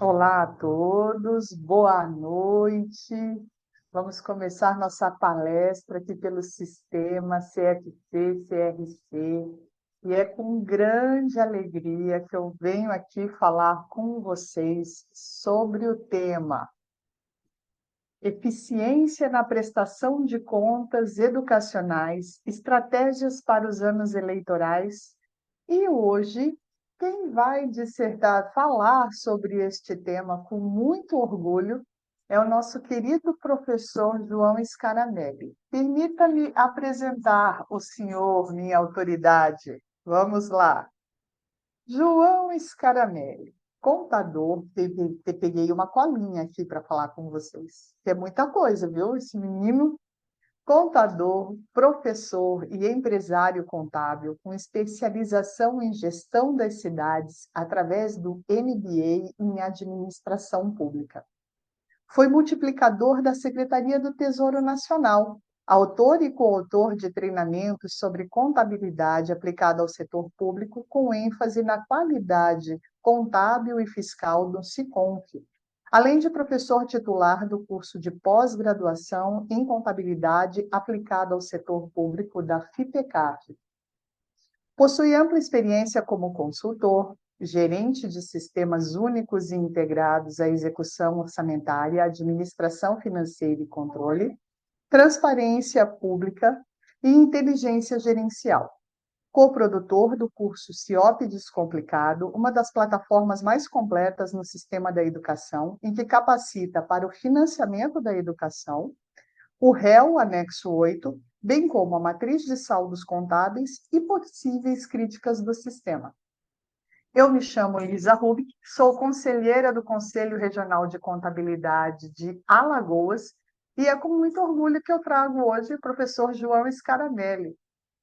Olá a todos, boa noite. Vamos começar nossa palestra aqui pelo sistema CFC-CRC. E é com grande alegria que eu venho aqui falar com vocês sobre o tema Eficiência na prestação de contas educacionais, estratégias para os anos eleitorais. E hoje, quem vai dissertar, falar sobre este tema com muito orgulho é o nosso querido professor João Scaramelli. Permita-me apresentar o senhor, minha autoridade. Vamos lá. João Scaramelli, contador, peguei uma colinha aqui para falar com vocês, que é muita coisa, viu? Esse menino, contador, professor e empresário contábil, com especialização em gestão das cidades através do MBA em administração pública. Foi multiplicador da Secretaria do Tesouro Nacional, autor e coautor de treinamentos sobre contabilidade aplicada ao setor público, com ênfase na qualidade contábil e fiscal do SICONF, além de professor titular do curso de pós-graduação em contabilidade aplicada ao setor público da FIPECAF. Possui ampla experiência como consultor, gerente de sistemas únicos e integrados à execução orçamentária, administração financeira e controle, transparência pública e inteligência gerencial. Coprodutor do curso CIOP Descomplicado, uma das plataformas mais completas no sistema da educação, em que capacita para o financiamento da educação, o réu anexo 8, bem como a matriz de saldos contábeis e possíveis críticas do sistema. Eu me chamo Elisa Rubik, sou conselheira do Conselho Regional de Contabilidade de Alagoas e é com muito orgulho que eu trago hoje o professor João Scaramelli.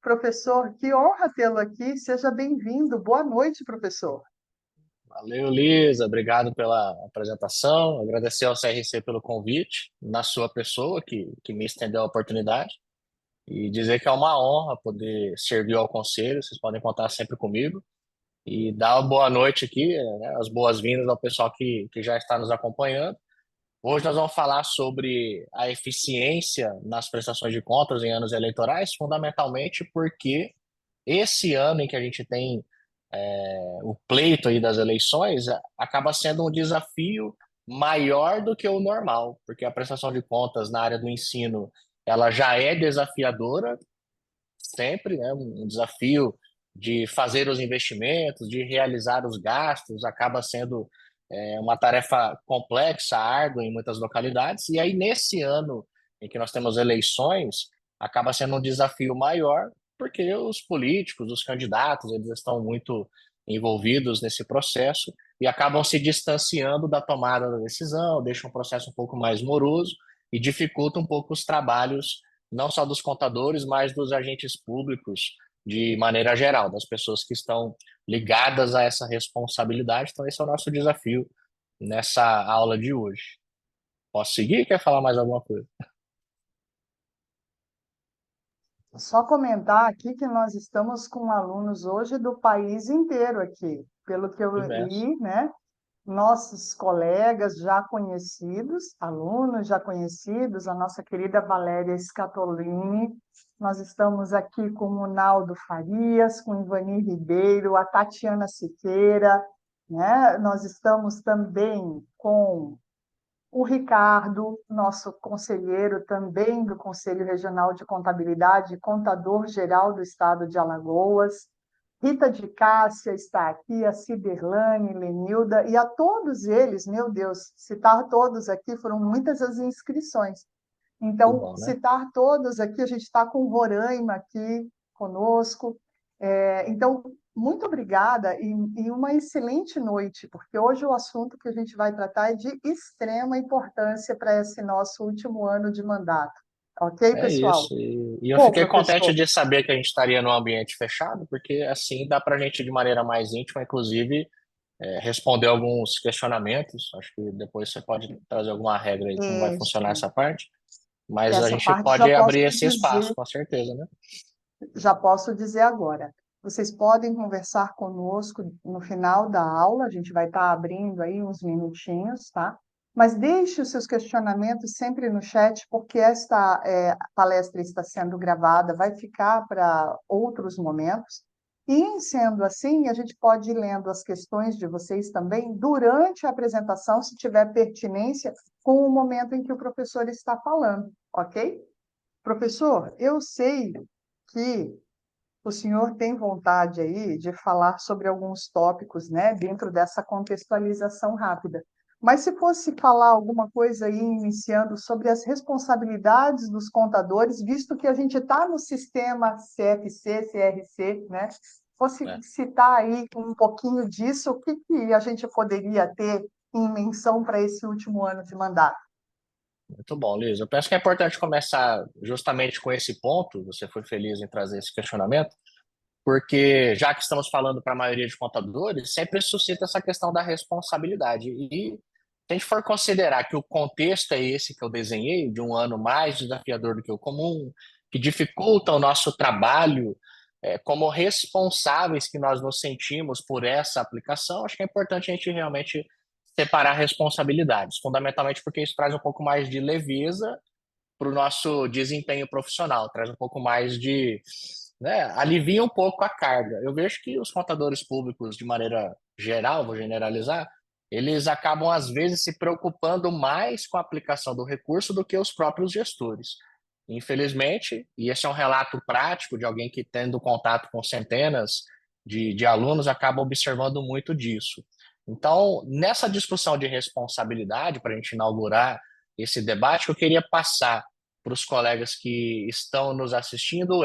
Professor, que honra tê-lo aqui, seja bem-vindo. Boa noite, professor. Valeu, Lisa. Obrigado pela apresentação. Agradecer ao CRC pelo convite, na sua pessoa, que me estendeu a oportunidade. E dizer que é uma honra poder servir ao conselho. Vocês podem contar sempre comigo. E dar uma boa noite aqui, né, as boas-vindas ao pessoal que já está nos acompanhando. Hoje nós vamos falar sobre a eficiência nas prestações de contas em anos eleitorais, fundamentalmente porque esse ano em que a gente tem o pleito aí das eleições acaba sendo um desafio maior do que o normal, porque a prestação de contas na área do ensino ela já é desafiadora sempre, né? Um desafio de fazer os investimentos, de realizar os gastos, acaba sendo uma tarefa complexa, árdua em muitas localidades, e aí nesse ano em que nós temos eleições, acaba sendo um desafio maior, porque os políticos, os candidatos, eles estão muito envolvidos nesse processo e acabam se distanciando da tomada da decisão, deixam o processo um pouco mais moroso e dificulta um pouco os trabalhos, não só dos contadores, mas dos agentes públicos de maneira geral, das pessoas que estão ligadas a essa responsabilidade. Então, esse é o nosso desafio nessa aula de hoje. Posso seguir? Quer falar mais alguma coisa? Só comentar aqui que nós estamos com alunos hoje do país inteiro aqui, pelo que eu Imenso. li, né? Nossos colegas já conhecidos, alunos já conhecidos, a nossa querida Valéria Scatolini, nós estamos aqui com o Naldo Farias, com o Ivani Ribeiro, a Tatiana Siqueira, né? Nós estamos também com o Ricardo, nosso conselheiro também do Conselho Regional de Contabilidade, contador-geral do Estado de Alagoas. Rita de Cássia está aqui, a Ciderlane, Lenilda, e a todos eles, meu Deus, citar todos aqui, foram muitas as inscrições. Que Então, bom, né? citar todos aqui, a gente está com o Roraima aqui conosco. Então, muito obrigada e uma excelente noite, porque hoje o assunto que a gente vai tratar é de extrema importância para esse nosso último ano de mandato. Ok, É pessoal? isso. E eu Bom, fiquei contente professor, de saber que a gente estaria num ambiente fechado, porque assim dá para a gente, de maneira mais íntima, inclusive, responder alguns questionamentos. Acho que depois você pode trazer alguma regra aí como vai funcionar isso. essa parte, mas a Essa gente parte já pode posso abrir esse espaço, dizer, com certeza, né? já posso dizer agora. vocês podem conversar conosco no final da aula, a gente vai estar abrindo aí uns minutinhos, tá? Mas deixe os seus questionamentos sempre no chat, porque esta palestra está sendo gravada, vai ficar para outros momentos. E, em sendo assim, a gente pode ir lendo as questões de vocês também durante a apresentação, se tiver pertinência com o momento em que o professor está falando, ok? Professor, eu sei que o senhor tem vontade aí de falar sobre alguns tópicos, né, dentro dessa contextualização rápida. Mas se fosse falar alguma coisa aí, iniciando sobre as responsabilidades dos contadores, visto que a gente está no sistema CFC, CRC, né? Fosse É. citar aí um pouquinho disso, o que que a gente poderia ter em menção para esse último ano de mandato? Muito bom, Liz. Eu penso que é importante começar justamente com esse ponto. Você foi feliz em trazer esse questionamento, porque já que estamos falando para a maioria de contadores, sempre suscita essa questão da responsabilidade. E se a gente for considerar que o contexto é esse que eu desenhei, de um ano mais desafiador do que o comum, que dificulta o nosso trabalho, como responsáveis que nós nos sentimos por essa aplicação, acho que é importante a gente realmente separar responsabilidades, fundamentalmente porque isso traz um pouco mais de leveza para o nosso desempenho profissional, traz um pouco mais de, né, alivia um pouco a carga. Eu vejo que os contadores públicos, de maneira geral, vou generalizar, eles acabam, às vezes, se preocupando mais com a aplicação do recurso do que os próprios gestores. Infelizmente, e esse é um relato prático de alguém que, tendo contato com centenas de alunos, acaba observando muito disso. Então, nessa discussão de responsabilidade, para a gente inaugurar esse debate, que eu queria passar para os colegas que estão nos assistindo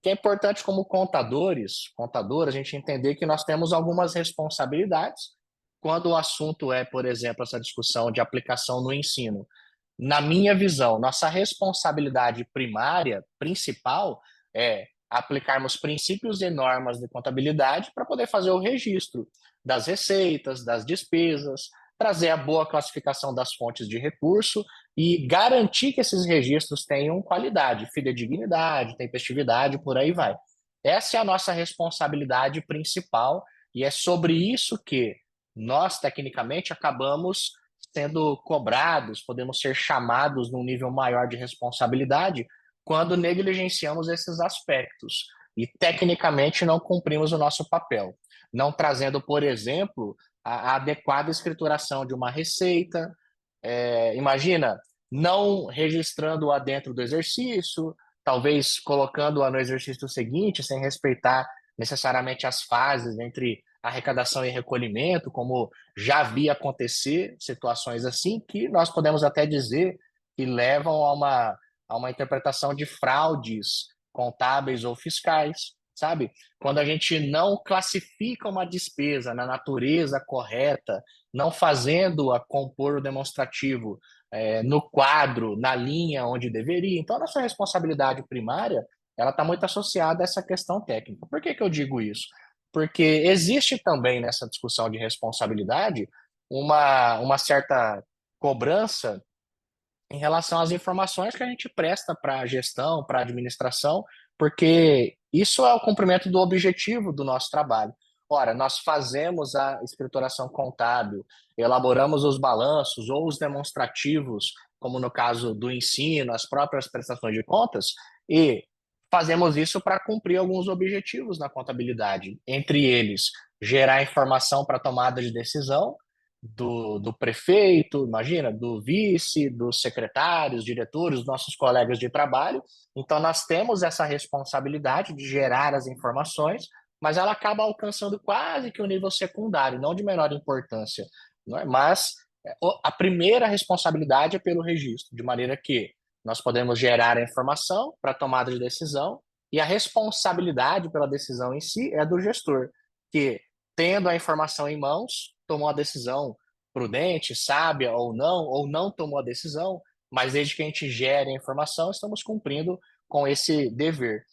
que é importante como contadores, contadoras, a gente entender que nós temos algumas responsabilidades quando o assunto é, por exemplo, essa discussão de aplicação no ensino. Na minha visão, nossa responsabilidade primária, principal, é aplicarmos princípios e normas de contabilidade para poder fazer o registro das receitas, das despesas, trazer a boa classificação das fontes de recurso e garantir que esses registros tenham qualidade, fidedignidade, tempestividade, por aí vai. Essa é a nossa responsabilidade principal e é sobre isso que nós, tecnicamente, acabamos sendo cobrados, podemos ser chamados num nível maior de responsabilidade quando negligenciamos esses aspectos e, tecnicamente, não cumprimos o nosso papel. Não trazendo, por exemplo, a adequada escrituração de uma receita, imagina, não registrando-a dentro do exercício, talvez colocando-a no exercício seguinte, sem respeitar necessariamente as fases entre arrecadação e recolhimento, como já vi acontecer situações assim, que nós podemos até dizer que levam a uma interpretação de fraudes contábeis ou fiscais, sabe? Quando a gente não classifica uma despesa na natureza correta, não fazendo-a compor o demonstrativo no quadro, na linha onde deveria. Então, a nossa responsabilidade primária ela está muito associada a essa questão técnica. Por que que eu digo isso? Porque existe também nessa discussão de responsabilidade uma certa cobrança em relação às informações que a gente presta para a gestão, para a administração, porque isso é o cumprimento do objetivo do nosso trabalho. Ora, nós fazemos a escrituração contábil, elaboramos os balanços ou os demonstrativos, como no caso do ensino, as próprias prestações de contas, e fazemos isso para cumprir alguns objetivos na contabilidade, entre eles gerar informação para tomada de decisão, do prefeito, imagina, do vice, dos secretários, diretores, nossos colegas de trabalho. Então, nós temos essa responsabilidade de gerar as informações, mas ela acaba alcançando quase que o nível secundário, não de menor importância. Não é? Mas a primeira responsabilidade é pelo registro, de maneira que nós podemos gerar a informação para tomada de decisão e a responsabilidade pela decisão em si é do gestor, que, tendo a informação em mãos, tomou a decisão prudente, sábia ou não tomou a decisão, mas desde que a gente gere a informação, estamos cumprindo com esse dever.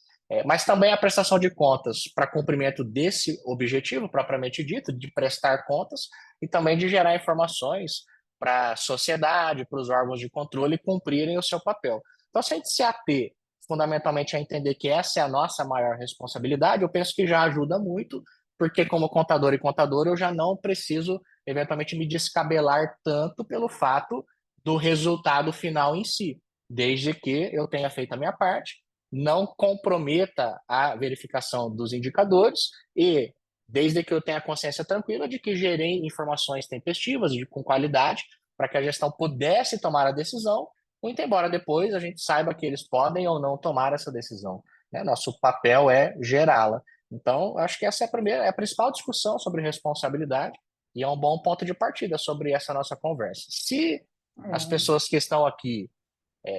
Mas também a prestação de contas para cumprimento desse objetivo propriamente dito, de prestar contas, e também de gerar informações para a sociedade, para os órgãos de controle cumprirem o seu papel. Então, se a gente se ater fundamentalmente a entender que essa é a nossa maior responsabilidade, eu penso que já ajuda muito, porque como contador e contadora eu já não preciso eventualmente me descabelar tanto pelo fato do resultado final em si, desde que eu tenha feito a minha parte, não comprometa a verificação dos indicadores e desde que eu tenha consciência tranquila de que gerei informações tempestivas e com qualidade para que a gestão pudesse tomar a decisão, muito embora depois a gente saiba que eles podem ou não tomar essa decisão, né? Nosso papel é gerá-la. Então, acho que essa é a primeira, é a principal discussão sobre responsabilidade e é um bom ponto de partida sobre essa nossa conversa. Se as É. pessoas que estão aqui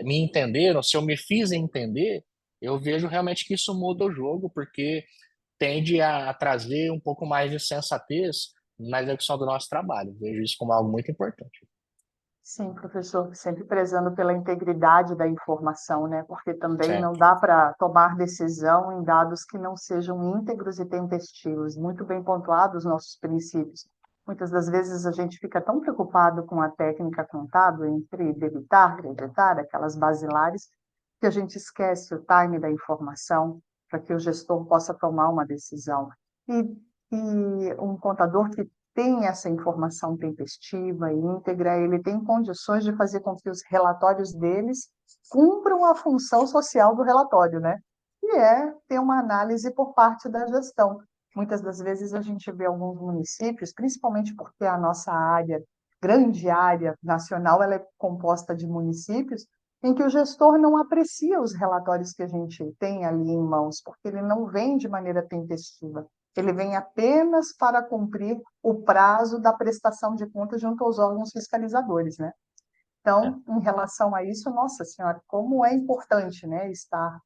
me entenderam, se eu me fiz entender, eu vejo realmente que isso muda o jogo, porque tende a trazer um pouco mais de sensatez na execução do nosso trabalho. Vejo isso como algo muito importante. Sim, professor, sempre prezando pela integridade da informação, né? Porque também não Sempre. dá para tomar decisão em dados que não sejam íntegros e tempestivos. Muito bem pontuados os nossos princípios. Muitas das vezes a gente fica tão preocupado com a técnica contábil entre debitar, creditar, aquelas basilares, que a gente esquece o time da informação para que o gestor possa tomar uma decisão. E, e um contador que tem essa informação tempestiva e íntegra, ele tem condições de fazer com que os relatórios deles cumpram a função social do relatório, né? E é ter uma análise por parte da gestão. Muitas das vezes a gente vê alguns municípios, principalmente porque a nossa área, grande área nacional, ela é composta de municípios, em que o gestor não aprecia os relatórios que a gente tem ali em mãos, porque ele não vem de maneira tempestiva. Ele vem apenas para cumprir o prazo da prestação de contas junto aos órgãos fiscalizadores, né? É. Então, em relação a isso, nossa senhora, como é importante, né, estar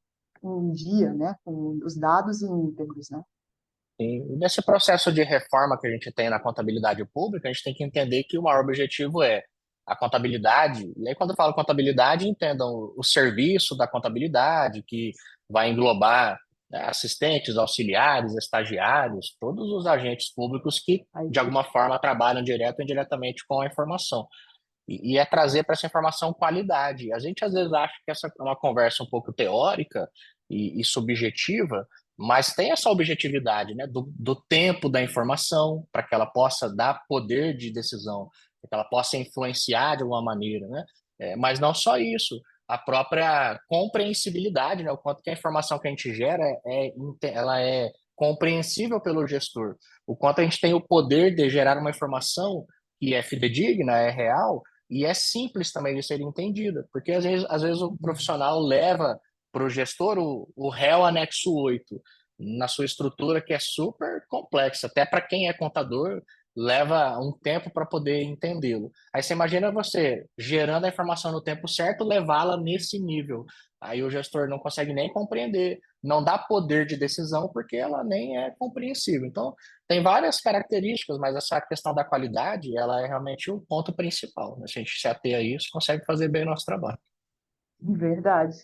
em dia, né, com os dados íntegros, né? E nesse processo de reforma que a gente tem na contabilidade pública, a gente tem que entender que o maior objetivo é a contabilidade. E aí, quando eu falo contabilidade, entendam o serviço da contabilidade, que vai englobar, né, assistentes, auxiliares, estagiários, todos os agentes públicos que, A de equipe. alguma forma, trabalham direto ou indiretamente com a informação. E é trazer para essa informação qualidade. A gente às vezes acha que essa é uma conversa um pouco teórica e subjetiva, mas tem essa objetividade, né, do tempo da informação para que ela possa dar poder de decisão, para que ela possa influenciar de alguma maneira, né? Mas não só isso, a própria compreensibilidade, né, o quanto que a informação que a gente gera ela é compreensível pelo gestor, o quanto a gente tem o poder de gerar uma informação que é fidedigna, é real, e é simples também de ser entendida, porque às vezes o profissional leva para o gestor o réu anexo 8 na sua estrutura que é super complexa, até para quem é contador, leva um tempo para poder entendê-lo. Aí você imagina você gerando a informação no tempo certo, levá-la nesse nível. Aí o gestor não consegue nem compreender, não dá poder de decisão porque ela nem é compreensível. Então, tem várias características, mas essa questão da qualidade, ela é realmente o ponto principal, né? Se a gente se ater a isso, consegue fazer bem o nosso trabalho. Verdade.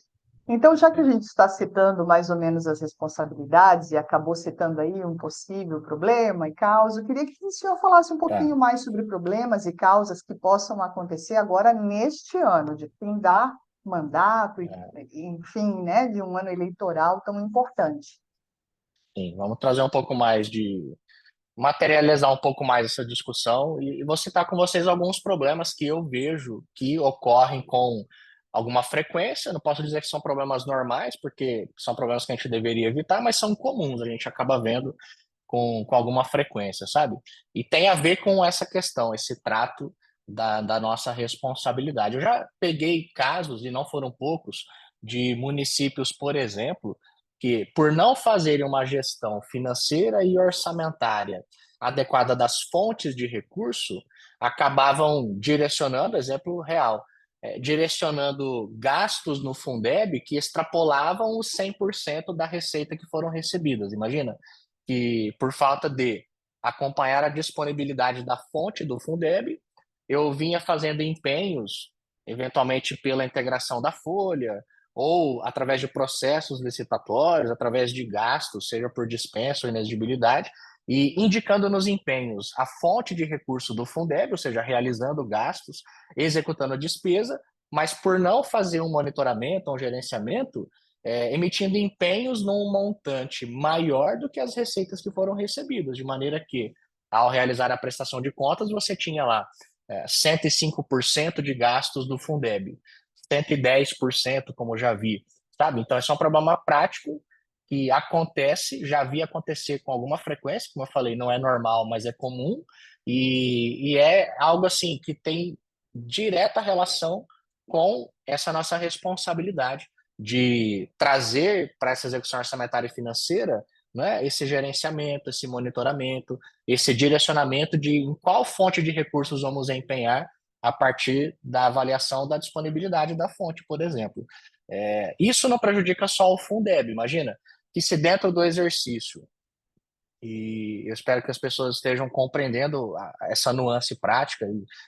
Então, já que a gente está citando mais ou menos as responsabilidades e acabou citando aí um possível problema e causa, eu queria que o senhor falasse um Tá. pouquinho mais sobre problemas e causas que possam acontecer agora neste ano, de findar mandato, enfim, né, de um ano eleitoral tão importante. Sim, vamos trazer um pouco mais de materializar um pouco mais essa discussão e vou citar com vocês alguns problemas que eu vejo que ocorrem com alguma frequência. Não posso dizer que são problemas normais, porque são problemas que a gente deveria evitar, mas são comuns, a gente acaba vendo com alguma frequência, sabe? E tem a ver com essa questão, esse trato da nossa responsabilidade. Eu já peguei casos, e não foram poucos, de municípios, por exemplo, que, por não fazerem uma gestão financeira e orçamentária adequada das fontes de recurso, acabavam direcionando, exemplo real, direcionando gastos no Fundeb que extrapolavam os 100% da receita que foram recebidas. Imagina que, por falta de acompanhar a disponibilidade da fonte do Fundeb, eu vinha fazendo empenhos, eventualmente pela integração da folha, ou através de processos licitatórios, através de gastos, seja por dispensa ou inexigibilidade, e indicando nos empenhos a fonte de recurso do Fundeb, ou seja, realizando gastos, executando a despesa, mas por não fazer um monitoramento, um gerenciamento, emitindo empenhos num montante maior do que as receitas que foram recebidas, de maneira que, ao realizar a prestação de contas, você tinha lá 105% de gastos do Fundeb, 110%, como já vi, sabe? Então, esse é um problema prático que acontece, já vi acontecer com alguma frequência, como eu falei, não é normal, mas é comum, e é algo assim que tem direta relação com essa nossa responsabilidade de trazer para essa execução orçamentária e financeira, né, esse gerenciamento, esse monitoramento, esse direcionamento de em qual fonte de recursos vamos empenhar a partir da avaliação da disponibilidade da fonte, por exemplo. Isso não prejudica só o Fundeb, imagina que se dentro do exercício, e eu espero que as pessoas estejam compreendendo essa nuance prática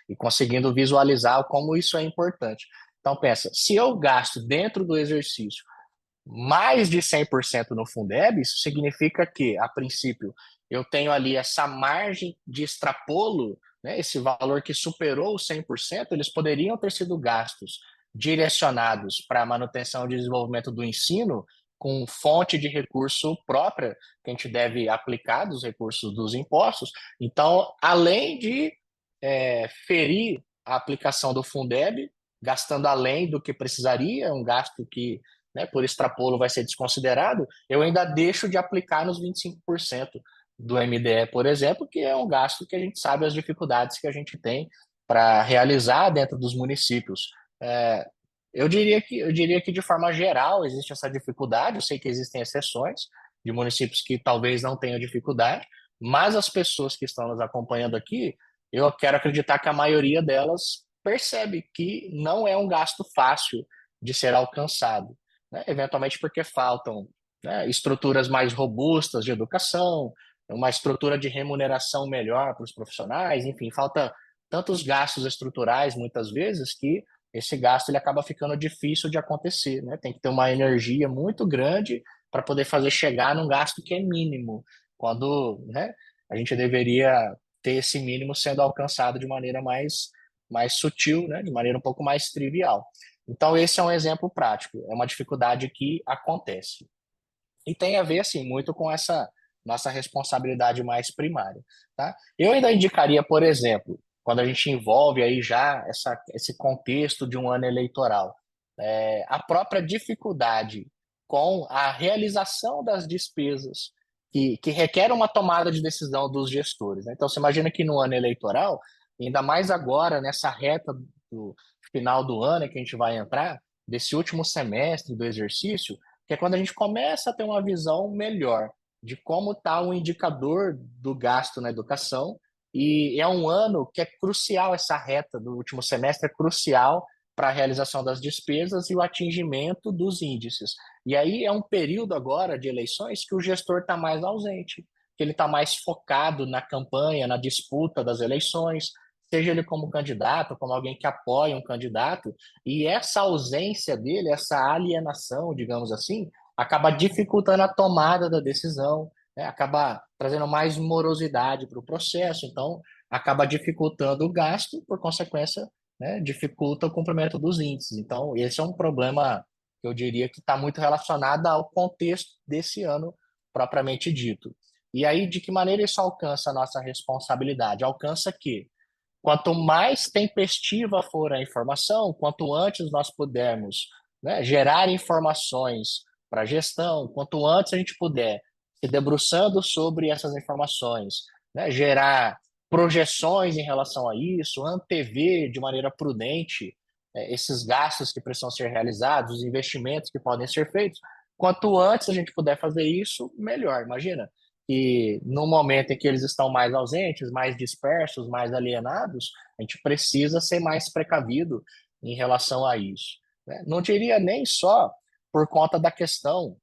e conseguindo visualizar como isso é importante. Então, pensa, se eu gasto dentro do exercício mais de 100% no Fundeb, isso significa que, a princípio, eu tenho ali essa margem de extrapolo, né, esse valor que superou os 100%, eles poderiam ter sido gastos direcionados para a manutenção e desenvolvimento do ensino, com fonte de recurso própria, que a gente deve aplicar dos recursos dos impostos. Então, além de ferir a aplicação do Fundeb, gastando além do que precisaria, um gasto que, né, por extrapolo vai ser desconsiderado, eu ainda deixo de aplicar nos 25% do MDE, por exemplo, que é um gasto que a gente sabe as dificuldades que a gente tem para realizar dentro dos municípios. É, eu diria que de forma geral existe essa dificuldade, eu sei que existem exceções de municípios que talvez não tenham dificuldade, mas as pessoas que estão nos acompanhando aqui, eu quero acreditar que a maioria delas percebe que não é um gasto fácil de ser alcançado, né? Eventualmente porque faltam, né, estruturas mais robustas de educação, uma estrutura de remuneração melhor para os profissionais, enfim, falta tantos gastos estruturais muitas vezes que esse gasto ele acaba ficando difícil de acontecer, né? Tem que ter uma energia muito grande para poder fazer chegar num gasto que é mínimo, quando, né, a gente deveria ter esse mínimo sendo alcançado de maneira mais sutil, né, de maneira um pouco mais trivial. Então, esse é um exemplo prático, é uma dificuldade que acontece. E tem a ver, assim, muito com essa nossa responsabilidade mais primária, tá? Eu ainda indicaria, por exemplo, quando a gente envolve aí já esse contexto de um ano eleitoral, a própria dificuldade com a realização das despesas que requer uma tomada de decisão dos gestores, né? Então, você imagina que no ano eleitoral, ainda mais agora, nessa reta do final do ano que a gente vai entrar, desse último semestre do exercício, que é quando a gente começa a ter uma visão melhor de como está o indicador do gasto na educação, e é um ano que é crucial, essa reta do último semestre é crucial para a realização das despesas e o atingimento dos índices. E aí é um período agora de eleições que o gestor está mais ausente, que ele está mais focado na campanha, na disputa das eleições, seja ele como candidato, como alguém que apoia um candidato, e essa ausência dele, essa alienação, digamos assim, acaba dificultando a tomada da decisão, né? Acaba trazendo mais morosidade para o processo, então acaba dificultando o gasto, por consequência, né, dificulta o cumprimento dos índices. Então, esse é um problema que eu diria que está muito relacionado ao contexto desse ano propriamente dito. E aí, de que maneira isso alcança a nossa responsabilidade? Alcança que quanto mais tempestiva for a informação, quanto antes nós pudermos, né, gerar informações para a gestão, quanto antes a gente puder, se debruçando sobre essas informações, né, gerar projeções em relação a isso, antever de maneira prudente esses gastos que precisam ser realizados, os investimentos que podem ser feitos, quanto antes a gente puder fazer isso, melhor. Imagina, que no momento em que eles estão mais ausentes, mais dispersos, mais alienados, a gente precisa ser mais precavido em relação a isso, né? Não diria nem só por conta da questão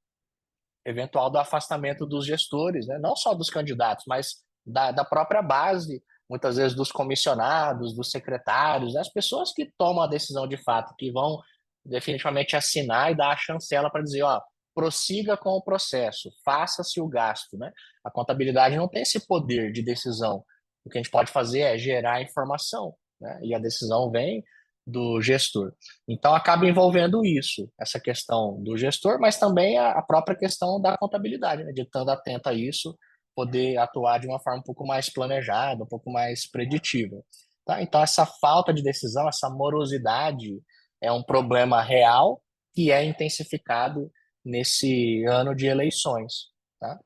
eventual do afastamento dos gestores, né? Não só dos candidatos, mas da própria base, muitas vezes dos comissionados, dos secretários, né? As pessoas que tomam a decisão de fato, que vão definitivamente assinar e dar a chancela para dizer, ó, prossiga com o processo, faça-se o gasto, né? A contabilidade não tem esse poder de decisão. O que a gente pode fazer é gerar informação, né? E a decisão vem do gestor. Então, acaba envolvendo isso, essa questão do gestor, mas também a própria questão da contabilidade, né? De estando atento a isso, poder atuar de uma forma um pouco mais planejada, um pouco mais preditiva. Tá? Então, essa falta de decisão, essa morosidade é um problema real que é intensificado nesse ano de eleições. Tá?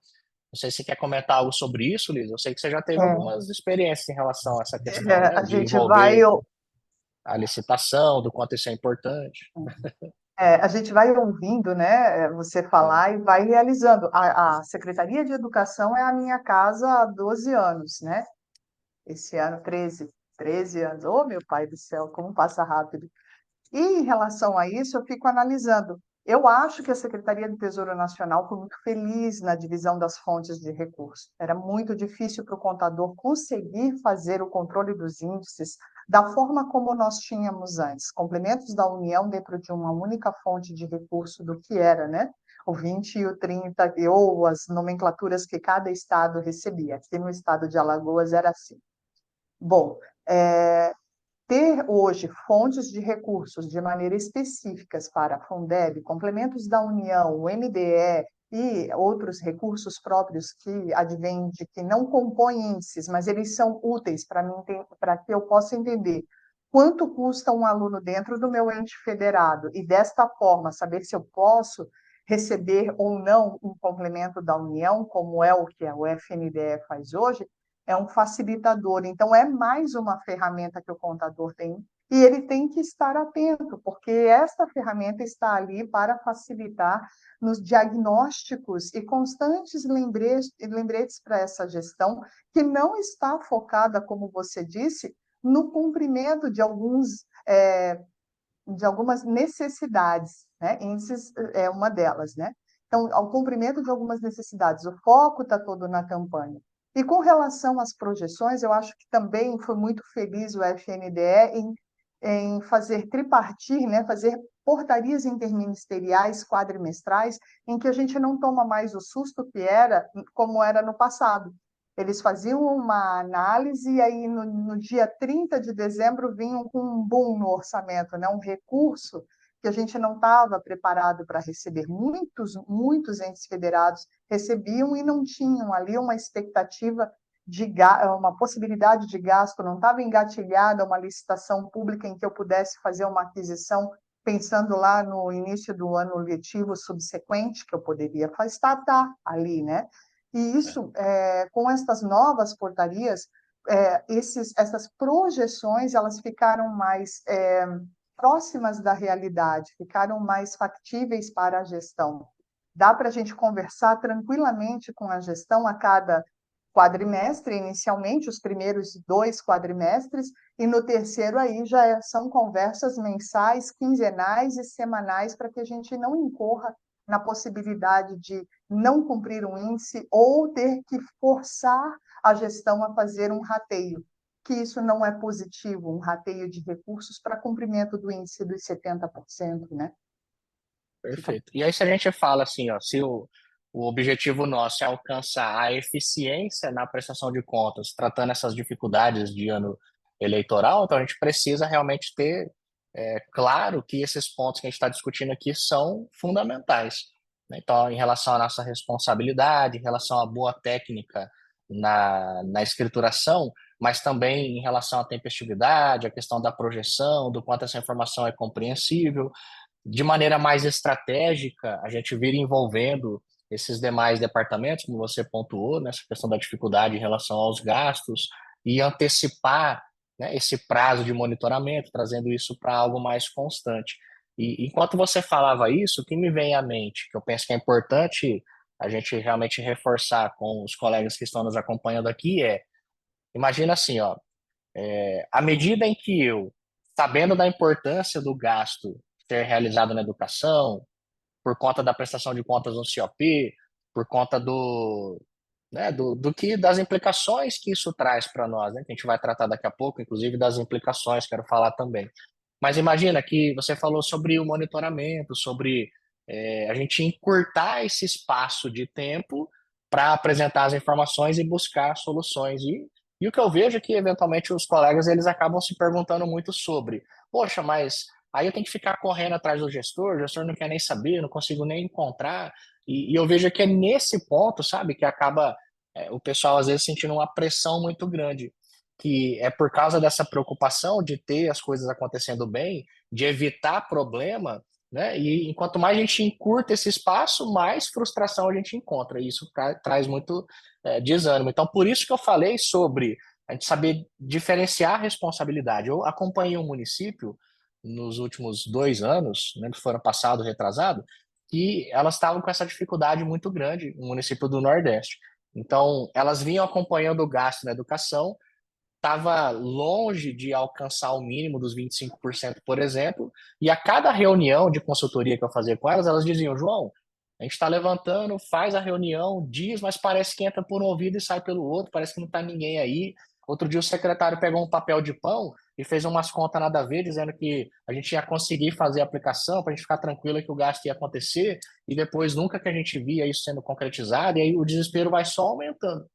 Não sei se você quer comentar algo sobre isso, Liz. Eu sei que você já teve É, algumas experiências em relação a essa questão, a né, de gente vai, envolver a licitação, do quanto isso é importante. a gente vai ouvindo, né, você É, falar e vai realizando. A Secretaria de Educação é a minha casa há 12 anos, né? Esse ano, 13 anos. Oh, meu pai do céu, como passa rápido. E em relação a isso, eu fico analisando. Eu acho que a Secretaria do Tesouro Nacional foi muito feliz na divisão das fontes de recursos. Era muito difícil para o contador conseguir fazer o controle dos índices da forma como nós tínhamos antes, complementos da União dentro de uma única fonte de recurso do que era, né? O 20 e o 30, ou as nomenclaturas que cada estado recebia. Aqui no estado de Alagoas era assim. Bom, ter hoje fontes de recursos de maneira específicas para a Fundeb, complementos da União, o MDE e outros recursos próprios que advêm de que não compõem índices, mas eles são úteis para mim, para que eu possa entender quanto custa um aluno dentro do meu ente federado e desta forma saber se eu posso receber ou não um complemento da União, como é o que a UFNDE faz hoje, é um facilitador. Então, é mais uma ferramenta que o contador tem e ele tem que estar atento, porque esta ferramenta está ali para facilitar nos diagnósticos e constantes lembretes para essa gestão, que não está focada, como você disse, no cumprimento de algumas necessidades, né? Índices é uma delas, né? Então, ao cumprimento de algumas necessidades, o foco está todo na campanha. E com relação às projeções, eu acho que também foi muito feliz o FNDE em fazer tripartir, né? Fazer portarias interministeriais quadrimestrais, em que a gente não toma mais o susto que era, como era no passado. Eles faziam uma análise e aí no dia 30 de dezembro vinham com um boom no orçamento, né? Um recurso que a gente não estava preparado para receber. Muitos entes federados recebiam e não tinham ali uma expectativa de uma possibilidade de gasto, não estava engatilhada uma licitação pública em que eu pudesse fazer uma aquisição pensando lá no início do ano letivo subsequente, que eu poderia estar ali, né? E isso, com estas novas portarias, essas projeções, elas ficaram mais próximas da realidade, ficaram mais factíveis para a gestão. Dá para a gente conversar tranquilamente com a gestão a cada quadrimestre, inicialmente, os primeiros 2 quadrimestres, e no terceiro aí já são conversas mensais, quinzenais e semanais, para que a gente não incorra na possibilidade de não cumprir um índice ou ter que forçar a gestão a fazer um rateio, que isso não é positivo, um rateio de recursos para cumprimento do índice dos 70%, né? Fica... perfeito. E aí, se a gente fala assim, ó, se o objetivo nosso é alcançar a eficiência na prestação de contas, tratando essas dificuldades de ano eleitoral, então a gente precisa realmente ter claro que esses pontos que a gente está discutindo aqui são fundamentais, né? Então, em relação à nossa responsabilidade, em relação à boa técnica na escrituração, mas também em relação à tempestividade, a questão da projeção, do quanto essa informação é compreensível, de maneira mais estratégica, a gente vira envolvendo esses demais departamentos, como você pontuou, nessa questão da dificuldade em relação aos gastos, e antecipar, né, esse prazo de monitoramento, trazendo isso para algo mais constante. E enquanto você falava isso, o que me vem à mente, que eu penso que é importante a gente realmente reforçar com os colegas que estão nos acompanhando aqui, imagina assim, ó, à medida em que eu, sabendo da importância do gasto ser realizado na educação, por conta da prestação de contas no COP, por conta das implicações que isso traz para nós, né? Que a gente vai tratar daqui a pouco, inclusive das implicações, quero falar também. Mas imagina que você falou sobre o monitoramento, sobre a gente encurtar esse espaço de tempo para apresentar as informações e buscar soluções. E o que eu vejo é que, eventualmente, os colegas eles acabam se perguntando muito sobre poxa, mas aí eu tenho que ficar correndo atrás do gestor, o gestor não quer nem saber, eu não consigo nem encontrar. E eu vejo que é nesse ponto, sabe, que acaba o pessoal às vezes sentindo uma pressão muito grande, que é por causa dessa preocupação de ter as coisas acontecendo bem, de evitar problema, né? E enquanto mais a gente encurta esse espaço, mais frustração a gente encontra. E isso traz muito desânimo. Então, por isso que eu falei sobre a gente saber diferenciar a responsabilidade. Eu acompanhei um município nos últimos 2 anos, né, que foram passado, retrasado, que elas estavam com essa dificuldade muito grande, um município do Nordeste. Então, elas vinham acompanhando o gasto na educação, estava longe de alcançar o mínimo dos 25%, por exemplo, e a cada reunião de consultoria que eu fazia com elas, elas diziam, João, a gente está levantando, faz a reunião, diz, mas parece que entra por um ouvido e sai pelo outro, parece que não está ninguém aí. Outro dia o secretário pegou um papel de pão e fez umas contas nada a ver, dizendo que a gente ia conseguir fazer a aplicação para a gente ficar tranquilo que o gasto ia acontecer, e depois nunca que a gente via isso sendo concretizado, e aí o desespero vai só aumentando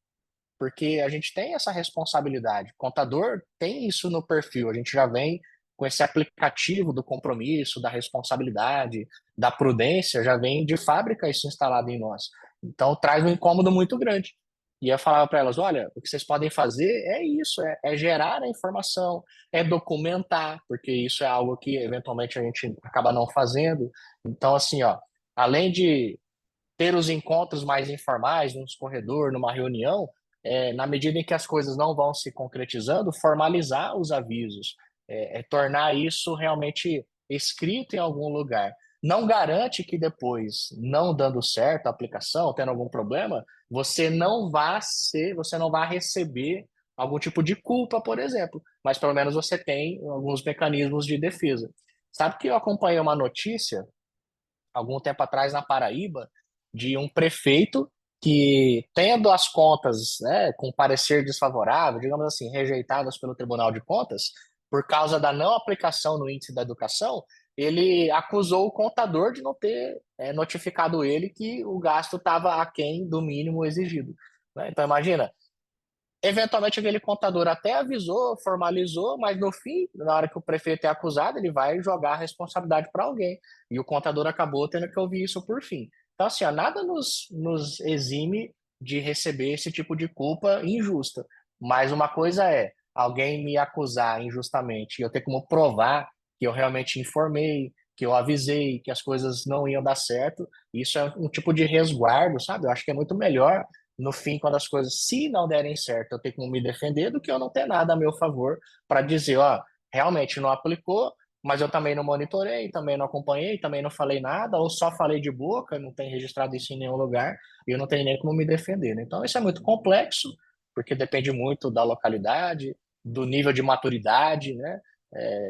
porque a gente tem essa responsabilidade. O contador tem isso no perfil, a gente já vem com esse aplicativo do compromisso, da responsabilidade, da prudência, já vem de fábrica isso instalado em nós. Então traz um incômodo muito grande. E eu falava para elas: olha, o que vocês podem fazer é isso, é gerar a informação, é documentar, porque isso é algo que eventualmente a gente acaba não fazendo. Então, assim, ó, além de ter os encontros mais informais, nos corredor, numa reunião, na medida em que as coisas não vão se concretizando, formalizar os avisos, tornar isso realmente escrito em algum lugar. Não garante que depois, não dando certo a aplicação, tendo algum problema, você não vá receber algum tipo de culpa, por exemplo, mas pelo menos você tem alguns mecanismos de defesa. Sabe que eu acompanhei uma notícia algum tempo atrás na Paraíba, de um prefeito que, tendo as contas, né, com parecer desfavorável, digamos assim, rejeitadas pelo Tribunal de Contas, por causa da não aplicação no índice da educação, ele acusou o contador de não ter notificado ele que o gasto estava aquém do mínimo exigido. Né? Então, imagina, eventualmente aquele contador até avisou, formalizou, mas no fim, na hora que o prefeito é acusado, ele vai jogar a responsabilidade para alguém. E o contador acabou tendo que ouvir isso por fim. Então, assim, ó, nada nos exime de receber esse tipo de culpa injusta. Mas uma coisa é alguém me acusar injustamente e eu ter como provar que eu realmente informei, que eu avisei, que as coisas não iam dar certo. Isso é um tipo de resguardo, sabe? Eu acho que é muito melhor no fim, quando as coisas, se não derem certo, eu tenho como me defender do que eu não ter nada a meu favor para dizer, ó, realmente não aplicou, mas eu também não monitorei, também não acompanhei, também não falei nada, ou só falei de boca, não tem registrado isso em nenhum lugar, e eu não tenho nem como me defender, né? Então, isso é muito complexo, porque depende muito da localidade, do nível de maturidade, né?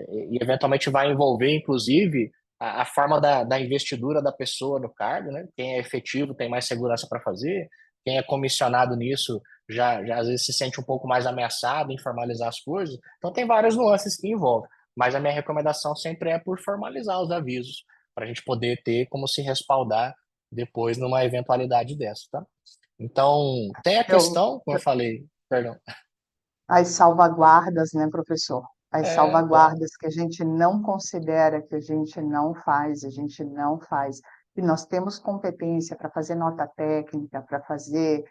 E eventualmente vai envolver, inclusive, a forma da investidura da pessoa no cargo, né? Quem é efetivo tem mais segurança para fazer, quem é comissionado nisso já às vezes se sente um pouco mais ameaçado em formalizar as coisas. Então tem várias nuances que envolvem, mas a minha recomendação sempre é por formalizar os avisos, para a gente poder ter como se respaldar depois numa eventualidade dessa, tá? Então, tem a Eu, questão, como eu falei, perdão. as salvaguardas, né, professor? As Claro. salvaguardas que a gente não considera, que a gente não faz. E nós temos competência para fazer nota técnica, para fazer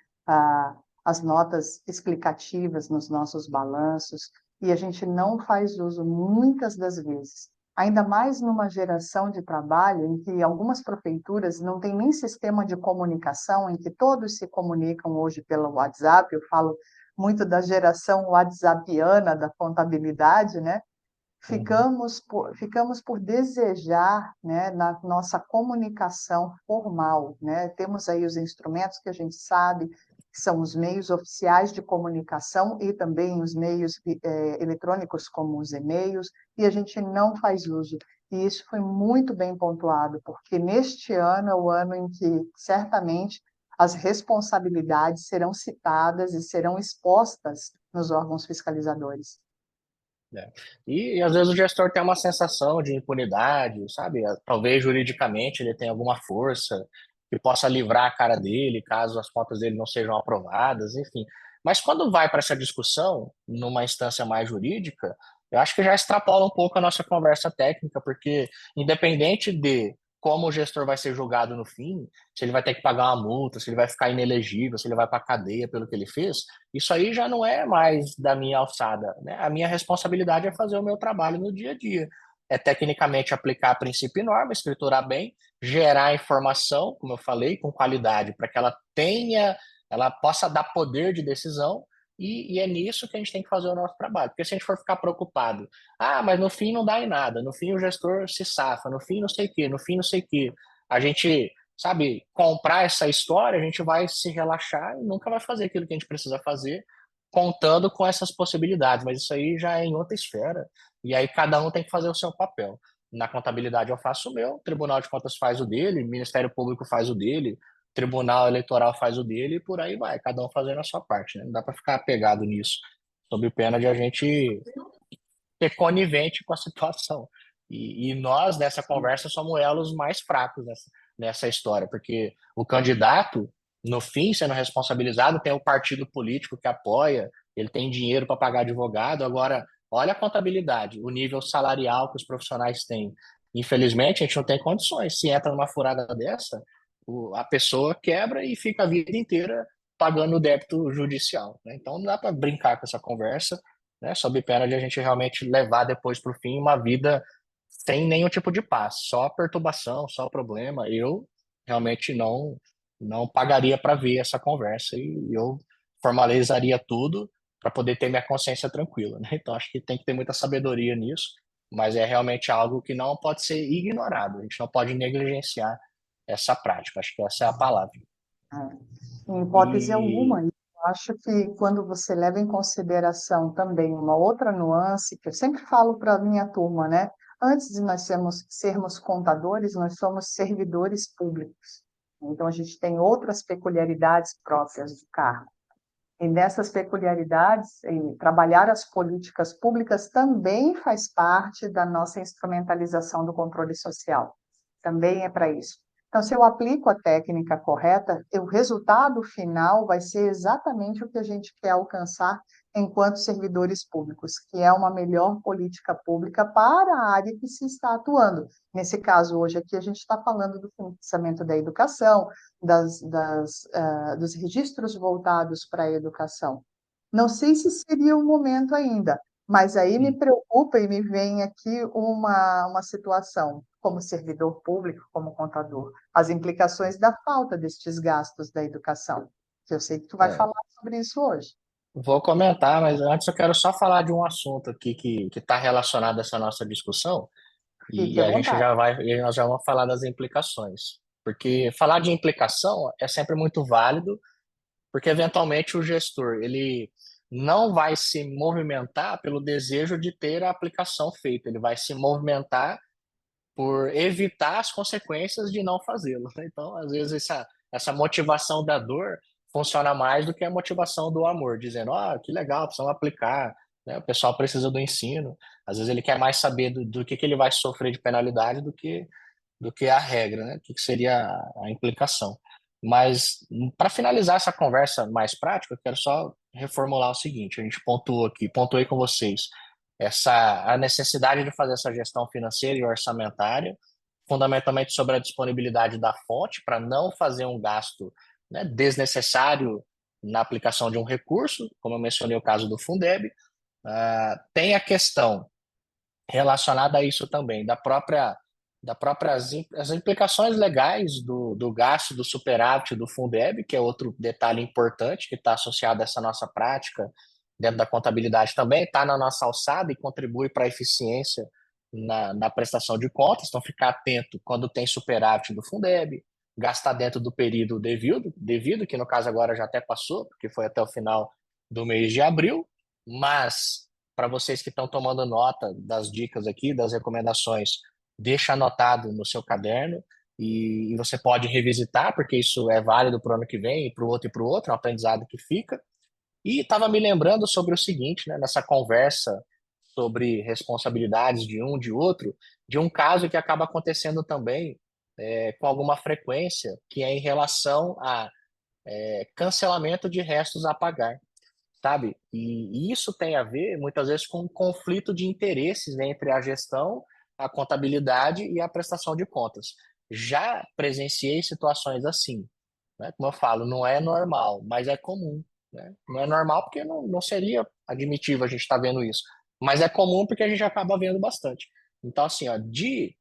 as notas explicativas nos nossos balanços, e a gente não faz uso muitas das vezes. Ainda mais numa geração de trabalho em que algumas prefeituras não têm nem sistema de comunicação, em que todos se comunicam hoje pelo WhatsApp. Eu falo muito da geração whatsappiana da contabilidade, né? Uhum. Ficamos por desejar, né, na nossa comunicação formal, né? Temos aí os instrumentos que a gente sabe que são os meios oficiais de comunicação e também os meios eletrônicos, como os e-mails, e a gente não faz uso. E isso foi muito bem pontuado, porque neste ano é o ano em que certamente as responsabilidades serão citadas e serão expostas nos órgãos fiscalizadores. É. E às vezes o gestor tem uma sensação de impunidade, sabe? Talvez juridicamente ele tenha alguma força que possa livrar a cara dele caso as contas dele não sejam aprovadas, enfim. Mas quando vai para essa discussão, numa instância mais jurídica, Eu acho que já extrapola um pouco a nossa conversa técnica, porque independente de como o gestor vai ser julgado no fim, se ele vai ter que pagar uma multa, se ele vai ficar inelegível, se ele vai para a cadeia pelo que ele fez, isso aí já não é mais da minha alçada, né? A minha responsabilidade é fazer o meu trabalho no dia a dia. É tecnicamente aplicar princípio e norma, escriturar bem, gerar informação, como eu falei, com qualidade, para que ela possa dar poder de decisão e é nisso que a gente tem que fazer o nosso trabalho. Porque se a gente for ficar preocupado, mas no fim não dá em nada, no fim o gestor se safa, no fim não sei o quê, no fim não sei o quê. A gente, sabe, comprar essa história, a gente vai se relaxar e nunca vai fazer aquilo que a gente precisa fazer, contando com essas possibilidades. Mas isso aí já é em outra esfera. E aí cada um tem que fazer o seu papel. Na contabilidade eu faço o meu, o Tribunal de Contas faz o dele, o Ministério Público faz o dele, Tribunal Eleitoral faz o dele e por aí vai, cada um fazendo a sua parte, né? Não dá para ficar apegado nisso, sob pena de a gente ser conivente com a situação. E nós, nessa conversa, somos elos mais fracos nessa história, porque o candidato, no fim, sendo responsabilizado, tem o partido político que apoia, ele tem dinheiro para pagar advogado. Agora, olha a contabilidade, o nível salarial que os profissionais têm. Infelizmente, a gente não tem condições. Se entra numa furada dessa, a pessoa quebra e fica a vida inteira pagando o débito judicial, né? Então, não dá para brincar com essa conversa, né? Sob pena de a gente realmente levar depois para o fim uma vida sem nenhum tipo de paz, só perturbação, só problema. Eu realmente não pagaria para ver essa conversa e eu formalizaria tudo para poder ter minha consciência tranquila, né? Então acho que tem que ter muita sabedoria nisso, mas é realmente algo que não pode ser ignorado. A gente não pode negligenciar essa prática. Acho que essa é a palavra. É, em hipótese E alguma. Eu acho que quando você leva em consideração também uma outra nuance, que eu sempre falo para a minha turma, né? Antes de nós sermos contadores, nós somos servidores públicos. Então, a gente tem outras peculiaridades próprias do cargo. E dessas peculiaridades, trabalhar as políticas públicas também faz parte da nossa instrumentalização do controle social. Também é para isso. Então, se eu aplico a técnica correta, o resultado final vai ser exatamente o que a gente quer alcançar enquanto servidores públicos, que é uma melhor política pública para a área que se está atuando. Nesse caso, hoje aqui, a gente está falando do financiamento da educação, dos registros voltados para a educação. Não sei se seria o momento ainda, mas aí me preocupa e me vem aqui uma situação, como servidor público, como contador, as implicações da falta destes gastos da educação, que eu sei que tu vai é, falar sobre isso hoje. vou comentar, mas antes eu quero só falar de um assunto aqui que está relacionado a essa nossa discussão. Fique E à a gente vontade. já vai, e nós já vamos falar das implicações. Porque falar de implicação é sempre muito válido, porque eventualmente o gestor, ele não vai se movimentar pelo desejo de ter a aplicação feita, ele vai se movimentar por evitar as consequências de não fazê-lo, né? Então, às vezes, essa motivação da dor funciona mais do que a motivação do amor, dizendo, que legal, precisamos aplicar, né? O pessoal precisa do ensino. Às vezes ele quer mais saber do que ele vai sofrer de penalidade do que a regra, né? O que seria a implicação. Mas, para finalizar essa conversa mais prática, eu quero só reformular o seguinte: a gente pontuou aqui, pontuei com vocês a necessidade de fazer essa gestão financeira e orçamentária, fundamentalmente sobre a disponibilidade da fonte, para não fazer um gasto, né, desnecessário na aplicação de um recurso, como eu mencionei o caso do Fundeb. Tem a questão relacionada a isso também, as implicações legais do gasto, do superávit do Fundeb, que é outro detalhe importante que está associado a essa nossa prática dentro da contabilidade também, está na nossa alçada e contribui para a eficiência na prestação de contas, então ficar atento quando tem superávit do Fundeb, gastar dentro do período devido, que no caso agora já até passou, porque foi até o final do mês de abril, mas para vocês que estão tomando nota das dicas aqui, das recomendações, deixa anotado no seu caderno e você pode revisitar, porque isso é válido para o ano que vem, e para o outro, é um aprendizado que fica. E estava me lembrando sobre o seguinte, né, nessa conversa sobre responsabilidades de um, de outro, de um caso que acaba acontecendo também com alguma frequência, que é em relação a cancelamento de restos a pagar. sabe? E isso tem a ver, muitas vezes, com um conflito de interesses, né, entre a gestão, a contabilidade e a prestação de contas. Já presenciei situações assim, né? Como eu falo, não é normal, mas é comum, né? Não é normal porque não seria admitível a gente estar vendo isso, mas é comum porque a gente acaba vendo bastante. Então, assim, ó, de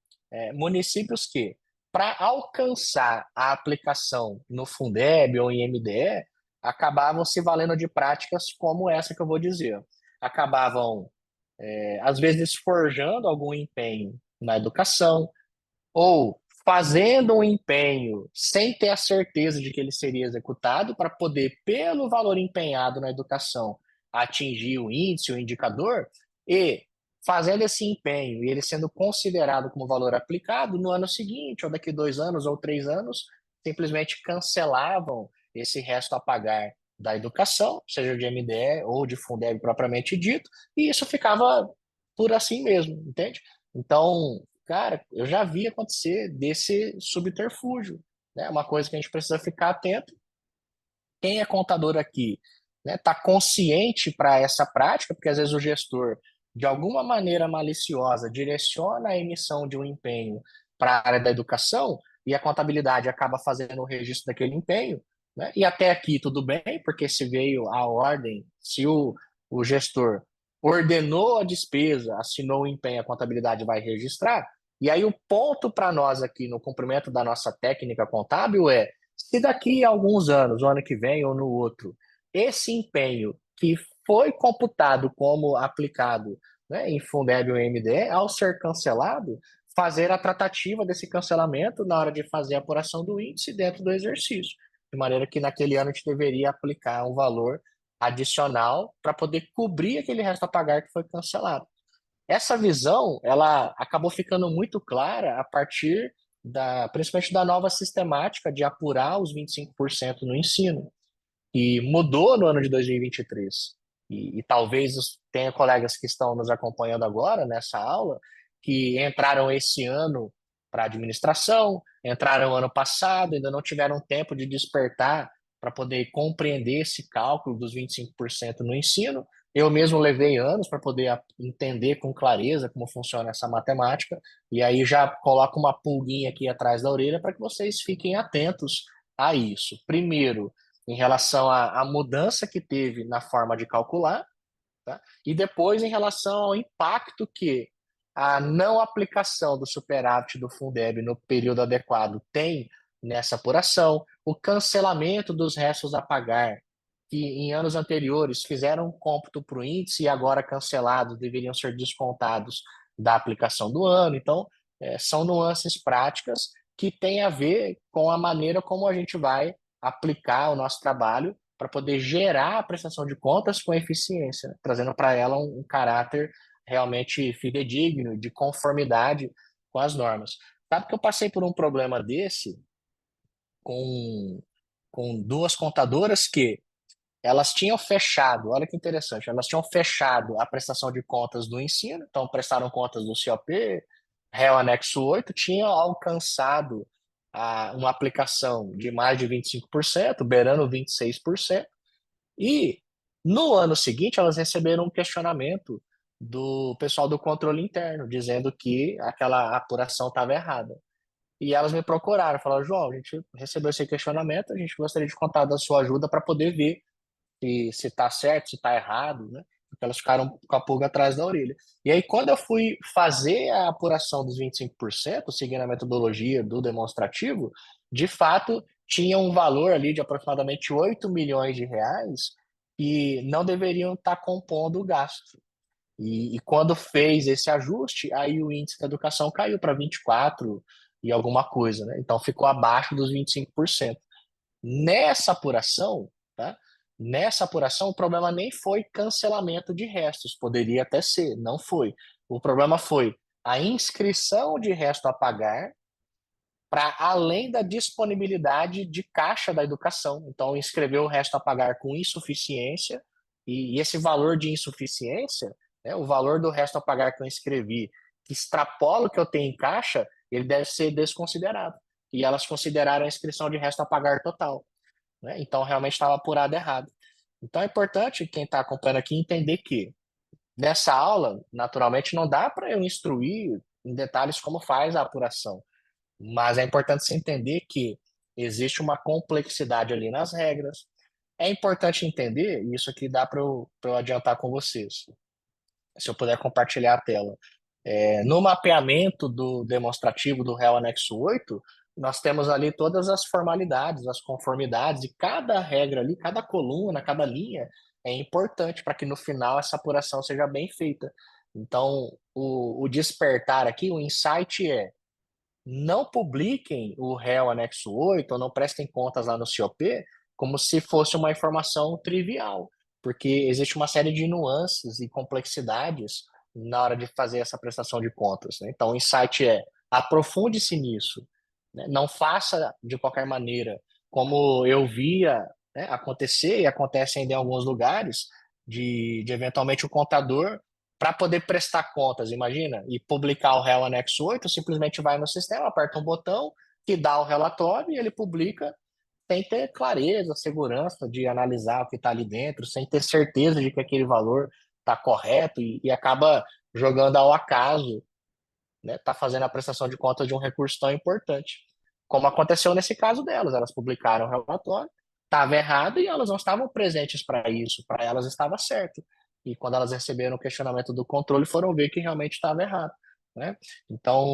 municípios que, para alcançar a aplicação no Fundeb ou em MDE, acabavam se valendo de práticas como essa que eu vou dizer. Acabavam, às vezes, forjando algum empenho na educação, ou fazendo um empenho sem ter a certeza de que ele seria executado, para poder, pelo valor empenhado na educação, atingir o índice, o indicador, e fazendo esse empenho e ele sendo considerado como valor aplicado, no ano seguinte, ou daqui 2 anos ou 3 anos, simplesmente cancelavam esse resto a pagar da educação, seja de MDE ou de Fundeb propriamente dito, e isso ficava por assim mesmo, entende? Então, cara, eu já vi acontecer desse subterfúgio, né? Uma coisa que a gente precisa ficar atento. Quem é contador aqui, né, está consciente para essa prática, porque às vezes o gestor, de alguma maneira maliciosa, direciona a emissão de um empenho para a área da educação e a contabilidade acaba fazendo o registro daquele empenho, né? E até aqui tudo bem, porque se veio a ordem, se o gestor ordenou a despesa, assinou o empenho, a contabilidade vai registrar. E aí o ponto para nós aqui no cumprimento da nossa técnica contábil é: se daqui a alguns anos, o ano que vem ou no outro, esse empenho que foi computado como aplicado, né, em Fundeb ou MDE, ao ser cancelado, fazer a tratativa desse cancelamento na hora de fazer a apuração do índice dentro do exercício, de maneira que naquele ano a gente deveria aplicar um valor adicional para poder cobrir aquele resto a pagar que foi cancelado. Essa visão, ela acabou ficando muito clara a partir principalmente da nova sistemática de apurar os 25% no ensino, e mudou no ano de 2023. E talvez tenha colegas que estão nos acompanhando agora nessa aula que entraram esse ano para administração, entraram ano passado, ainda não tiveram tempo de despertar para poder compreender esse cálculo dos 25% no ensino. Eu mesmo levei anos para poder entender com clareza como funciona essa matemática, e aí já coloco uma pulguinha aqui atrás da orelha para que vocês fiquem atentos a isso. Primeiro, em relação à mudança que teve na forma de calcular, tá? E depois em relação ao impacto que a não aplicação do superávit do Fundeb no período adequado tem nessa apuração, o cancelamento dos restos a pagar, que em anos anteriores fizeram um cômputo para o índice e agora cancelados deveriam ser descontados da aplicação do ano. Então, são nuances práticas que têm a ver com a maneira como a gente vai aplicar o nosso trabalho para poder gerar a prestação de contas com eficiência, né? Trazendo para ela um caráter realmente fidedigno, de conformidade com as normas. Sabe que eu passei por um problema desse com, com duas contadoras que elas tinham fechado, olha que interessante, elas tinham fechado a prestação de contas do ensino, então prestaram contas do COP, réu anexo 8, tinham alcançado uma aplicação de mais de 25%, beirando 26%, e no ano seguinte elas receberam um questionamento do pessoal do controle interno, dizendo que aquela apuração estava errada. E elas me procuraram, falaram: João, a gente recebeu esse questionamento, a gente gostaria de contar da sua ajuda para poder ver se está certo, se está errado, né? Porque elas ficaram com a pulga atrás da orelha. E aí, quando eu fui fazer a apuração dos 25%, seguindo a metodologia do demonstrativo, de fato, tinha um valor ali de aproximadamente 8 milhões de reais que não deveriam estar compondo o gasto. E quando fez esse ajuste, aí o índice da educação caiu para 24 e alguma coisa, né? Então ficou abaixo dos 25%. Nessa apuração, tá? Nessa apuração, o problema nem foi cancelamento de restos, poderia até ser, não foi. O problema foi a inscrição de resto a pagar para além da disponibilidade de caixa da educação. Então, inscreveu o resto a pagar com insuficiência, e esse valor de insuficiência, né, o valor do resto a pagar que eu inscrevi, que extrapola o que eu tenho em caixa, ele deve ser desconsiderado. E elas consideraram a inscrição de resto a pagar total, né? Então, realmente estava apurado errado. Então é importante quem está acompanhando aqui entender que nessa aula, naturalmente, não dá para eu instruir em detalhes como faz a apuração, mas é importante você entender que existe uma complexidade ali nas regras. É importante entender, e isso aqui dá para eu adiantar com vocês, se eu puder compartilhar a tela. No mapeamento do demonstrativo do réu anexo 8, nós temos ali todas as formalidades, as conformidades, e cada regra ali, cada coluna, cada linha é importante para que no final essa apuração seja bem feita. Então, o despertar aqui, o insight é: não publiquem o réu anexo 8 ou não prestem contas lá no COP como se fosse uma informação trivial, porque existe uma série de nuances e complexidades na hora de fazer essa prestação de contas, né? Então, o insight é: aprofunde-se nisso, né? Não faça de qualquer maneira, como eu via, né, acontecer e acontece ainda em alguns lugares, de eventualmente o contador, para poder prestar contas, imagina, e publicar o réu anexo 8, simplesmente vai no sistema, aperta um botão que dá o relatório e ele publica sem ter clareza, segurança de analisar o que está ali dentro, sem ter certeza de que aquele valor está correto e acaba jogando ao acaso, né? Está fazendo a prestação de contas de um recurso tão importante. Como aconteceu nesse caso delas, elas publicaram o relatório, estava errado e elas não estavam presentes para isso, para elas estava certo. E quando elas receberam o questionamento do controle, foram ver que realmente estava errado, né? Então,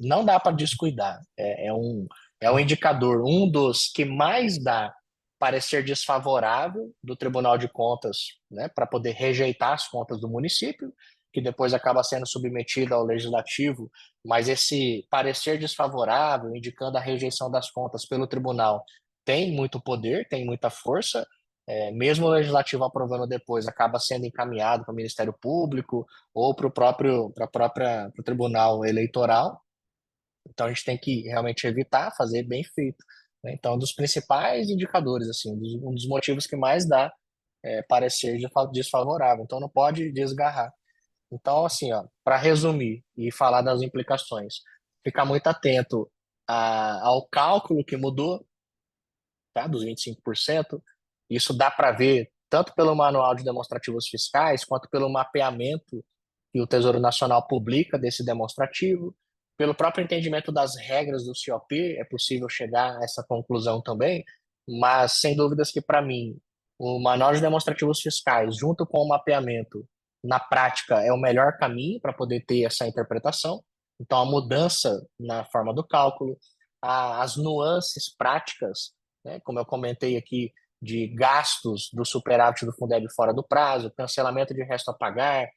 não dá para descuidar. É um indicador, um dos que mais dá parecer desfavorável do Tribunal de Contas, né, para poder rejeitar as contas do município, que depois acaba sendo submetido ao legislativo, mas esse parecer desfavorável, indicando a rejeição das contas pelo tribunal, tem muito poder, tem muita força. Mesmo o legislativo aprovando depois, acaba sendo encaminhado para o Ministério Público ou para o Tribunal Eleitoral. Então a gente tem que realmente evitar fazer bem feito, né? Então, um dos principais indicadores, assim, um dos motivos que mais dá parecer desfavorável. Então não pode desgarrar. Então, assim, ó, para resumir e falar das implicações, ficar muito atento ao cálculo que mudou, tá, dos 25%. Isso dá para ver tanto pelo manual de demonstrativos fiscais, quanto pelo mapeamento que o Tesouro Nacional publica desse demonstrativo. Pelo próprio entendimento das regras do COP, é possível chegar a essa conclusão também, mas sem dúvidas que, para mim, o manual de demonstrativos fiscais, junto com o mapeamento, na prática, é o melhor caminho para poder ter essa interpretação. Então, a mudança na forma do cálculo, as nuances práticas, né, como eu comentei aqui, de gastos do superávit do Fundeb fora do prazo, cancelamento de resto a pagar,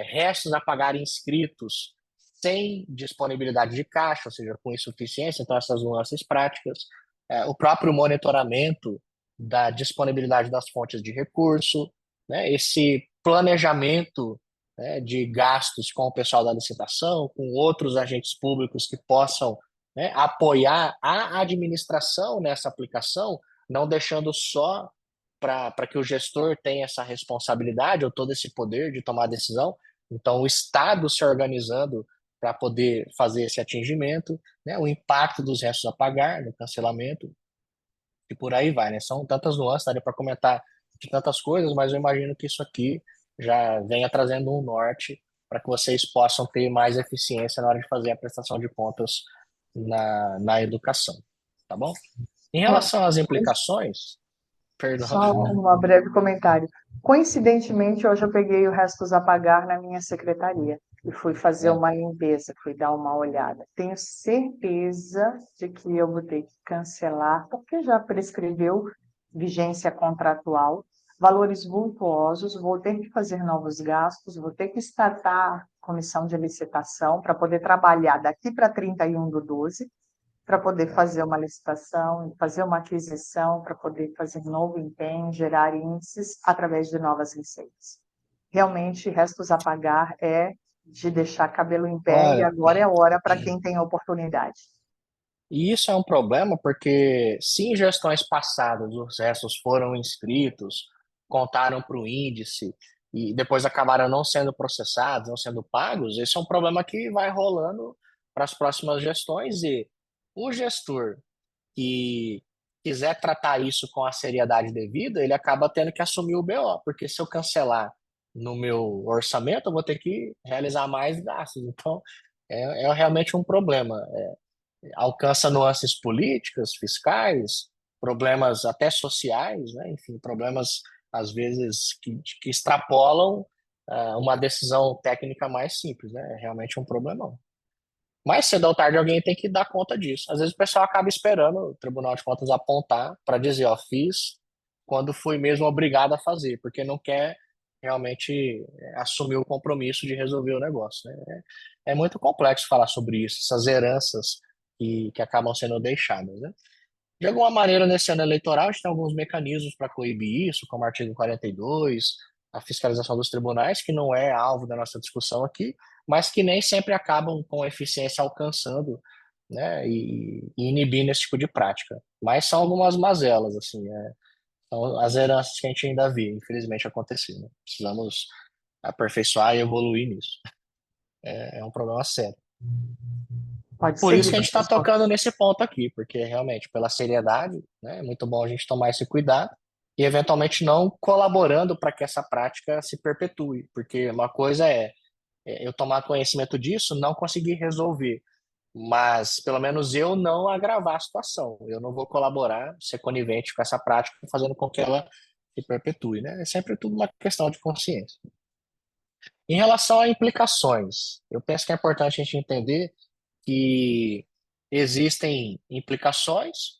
restos a pagar inscritos sem disponibilidade de caixa, ou seja, com insuficiência, então essas nuances práticas, o próprio monitoramento da disponibilidade das fontes de recurso, né, esse planejamento, né, de gastos com o pessoal da licitação, com outros agentes públicos que possam, né, apoiar a administração nessa aplicação, não deixando só para que o gestor tenha essa responsabilidade ou todo esse poder de tomar decisão. Então, o Estado se organizando para poder fazer esse atingimento, né, o impacto dos restos a pagar no cancelamento e por aí vai, né? São tantas nuances, daria para comentar de tantas coisas, mas eu imagino que isso aqui já venha trazendo um norte para que vocês possam ter mais eficiência na hora de fazer a prestação de contas na educação, tá bom? Em Ó, relação às implicações, perdão. só um breve comentário. Coincidentemente, hoje eu peguei o restos a pagar na minha secretaria e fui fazer É, uma limpeza, fui dar uma olhada. Tenho certeza de que eu vou ter que cancelar, porque já prescreveu vigência contratual, valores vultuosos, vou ter que fazer novos gastos, vou ter que estatar comissão de licitação para poder trabalhar daqui para 31/12 para poder fazer uma licitação, fazer uma aquisição, para poder fazer novo empenho, gerar índices através de novas receitas. Realmente, restos a pagar é de deixar cabelo em pé e olha, agora é a hora para quem tem oportunidade. e isso é um problema porque se em gestões passadas os restos foram inscritos, contaram para o índice e depois acabaram não sendo processados, não sendo pagos, esse é um problema que vai rolando para as próximas gestões e o gestor que quiser tratar isso com a seriedade devida, ele acaba tendo que assumir o BO, porque se eu cancelar no meu orçamento, eu vou ter que realizar mais gastos. Então, é realmente um problema. Alcança nuances políticas, fiscais, problemas até sociais, né? Enfim, problemas, às vezes, que extrapolam uma decisão técnica mais simples, né? É realmente um problemão. Mais cedo ou tarde alguém tem que dar conta disso. Às vezes o pessoal acaba esperando o Tribunal de Contas apontar para dizer, ó, fiz quando fui mesmo obrigado a fazer, porque não quer realmente assumir o compromisso de resolver o negócio, né? É muito complexo falar sobre isso, essas heranças que acabam sendo deixadas, né? De alguma maneira, nesse ano eleitoral, a gente tem alguns mecanismos para coibir isso, como o artigo 42, a fiscalização dos tribunais, que não é alvo da nossa discussão aqui, mas que nem sempre acabam com eficiência alcançando, né, e inibindo esse tipo de prática. Mas são algumas mazelas, assim, são as heranças que a gente ainda vê, infelizmente, acontecer, né? Precisamos aperfeiçoar e evoluir nisso. É um problema sério. Pode Por isso seguir, que a gente está professor. tocando nesse ponto aqui, porque realmente, pela seriedade, né, é muito bom a gente tomar esse cuidado e, eventualmente, não colaborando para que essa prática se perpetue, porque uma coisa é eu tomar conhecimento disso, não conseguir resolver, mas pelo menos eu não agravar a situação, eu não vou colaborar, ser conivente com essa prática, fazendo com que ela se perpetue, né? É sempre tudo uma questão de consciência. Em relação a implicações, eu penso que é importante a gente entender que existem implicações,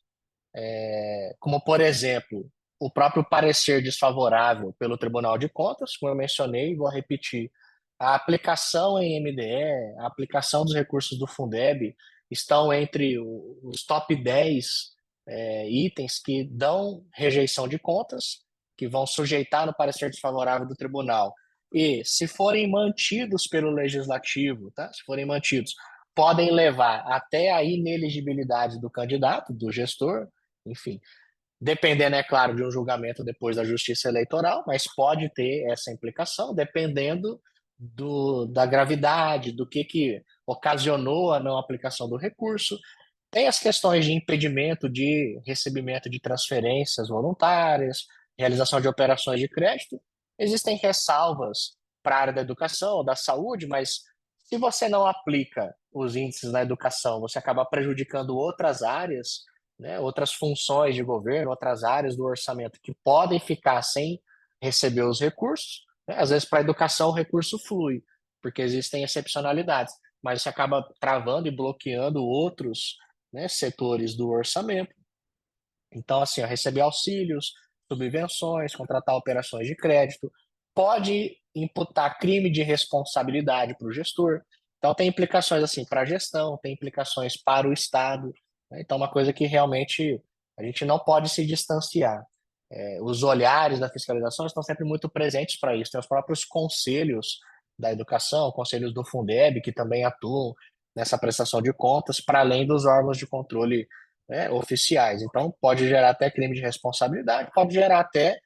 como, por exemplo, o próprio parecer desfavorável pelo Tribunal de Contas, como eu mencionei, vou repetir, a aplicação em MDE, a aplicação dos recursos do Fundeb estão entre os top 10 itens que dão rejeição de contas, que vão sujeitar no parecer desfavorável do tribunal. E, se forem mantidos pelo legislativo, tá? Se forem mantidos, podem levar até a inelegibilidade do candidato, do gestor, enfim, dependendo, é claro, de um julgamento depois da Justiça Eleitoral, mas pode ter essa implicação, dependendo da gravidade, do que ocasionou a não aplicação do recurso. Tem as questões de impedimento de recebimento de transferências voluntárias, realização de operações de crédito. Existem ressalvas para a área da educação, da saúde, mas se você não aplica os índices na educação, você acaba prejudicando outras áreas, né, outras funções de governo, outras áreas do orçamento que podem ficar sem receber os recursos, né? Às vezes, para a educação, o recurso flui, porque existem excepcionalidades, mas você acaba travando e bloqueando outros, né, setores do orçamento. Então, assim, ó, receber auxílios, subvenções, contratar operações de crédito, pode imputar crime de responsabilidade para o gestor. Então, tem implicações assim para a gestão, tem implicações para o Estado, né? Então, uma coisa que realmente a gente não pode se distanciar. Os olhares da fiscalização estão sempre muito presentes para isso. Tem os próprios conselhos da educação, conselhos do Fundeb, que também atuam nessa prestação de contas, para além dos órgãos de controle, né, oficiais. Então, pode gerar até crime de responsabilidade, pode gerar até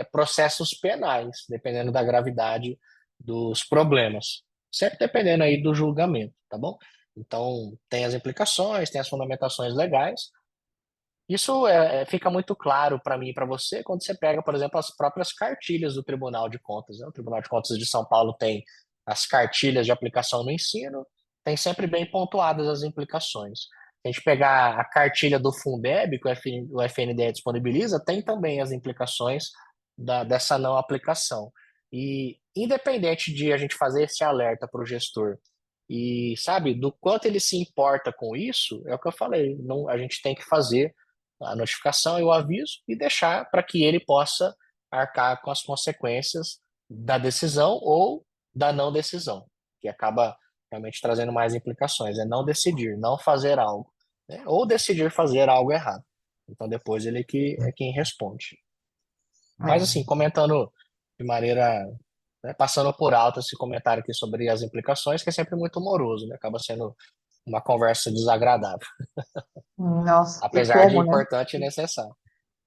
processos penais, dependendo da gravidade dos problemas. Sempre dependendo aí do julgamento, tá bom? Então, tem as implicações, tem as fundamentações legais. Isso fica muito claro para mim e para você quando você pega, por exemplo, as próprias cartilhas do Tribunal de Contas, né? O Tribunal de Contas de São Paulo tem as cartilhas de aplicação no ensino, tem sempre bem pontuadas as implicações. Se a gente pegar a cartilha do Fundeb, que o FNDE disponibiliza, tem também as implicações dessa não aplicação. E independente de a gente fazer esse alerta para o gestor e, sabe, do quanto ele se importa com isso, é o que eu falei, não, a gente tem que fazer a notificação e o aviso e deixar para que ele possa arcar com as consequências da decisão ou da não decisão, que acaba realmente trazendo mais implicações. É não decidir, não fazer algo, né? Ou decidir fazer algo errado. Então depois ele que é quem responde. Mas É. assim, comentando de maneira, né, passando por alto esse comentário aqui sobre as implicações, que é sempre muito moroso, né? Acaba sendo uma conversa desagradável, Nossa, e apesar de como, né? importante e necessário.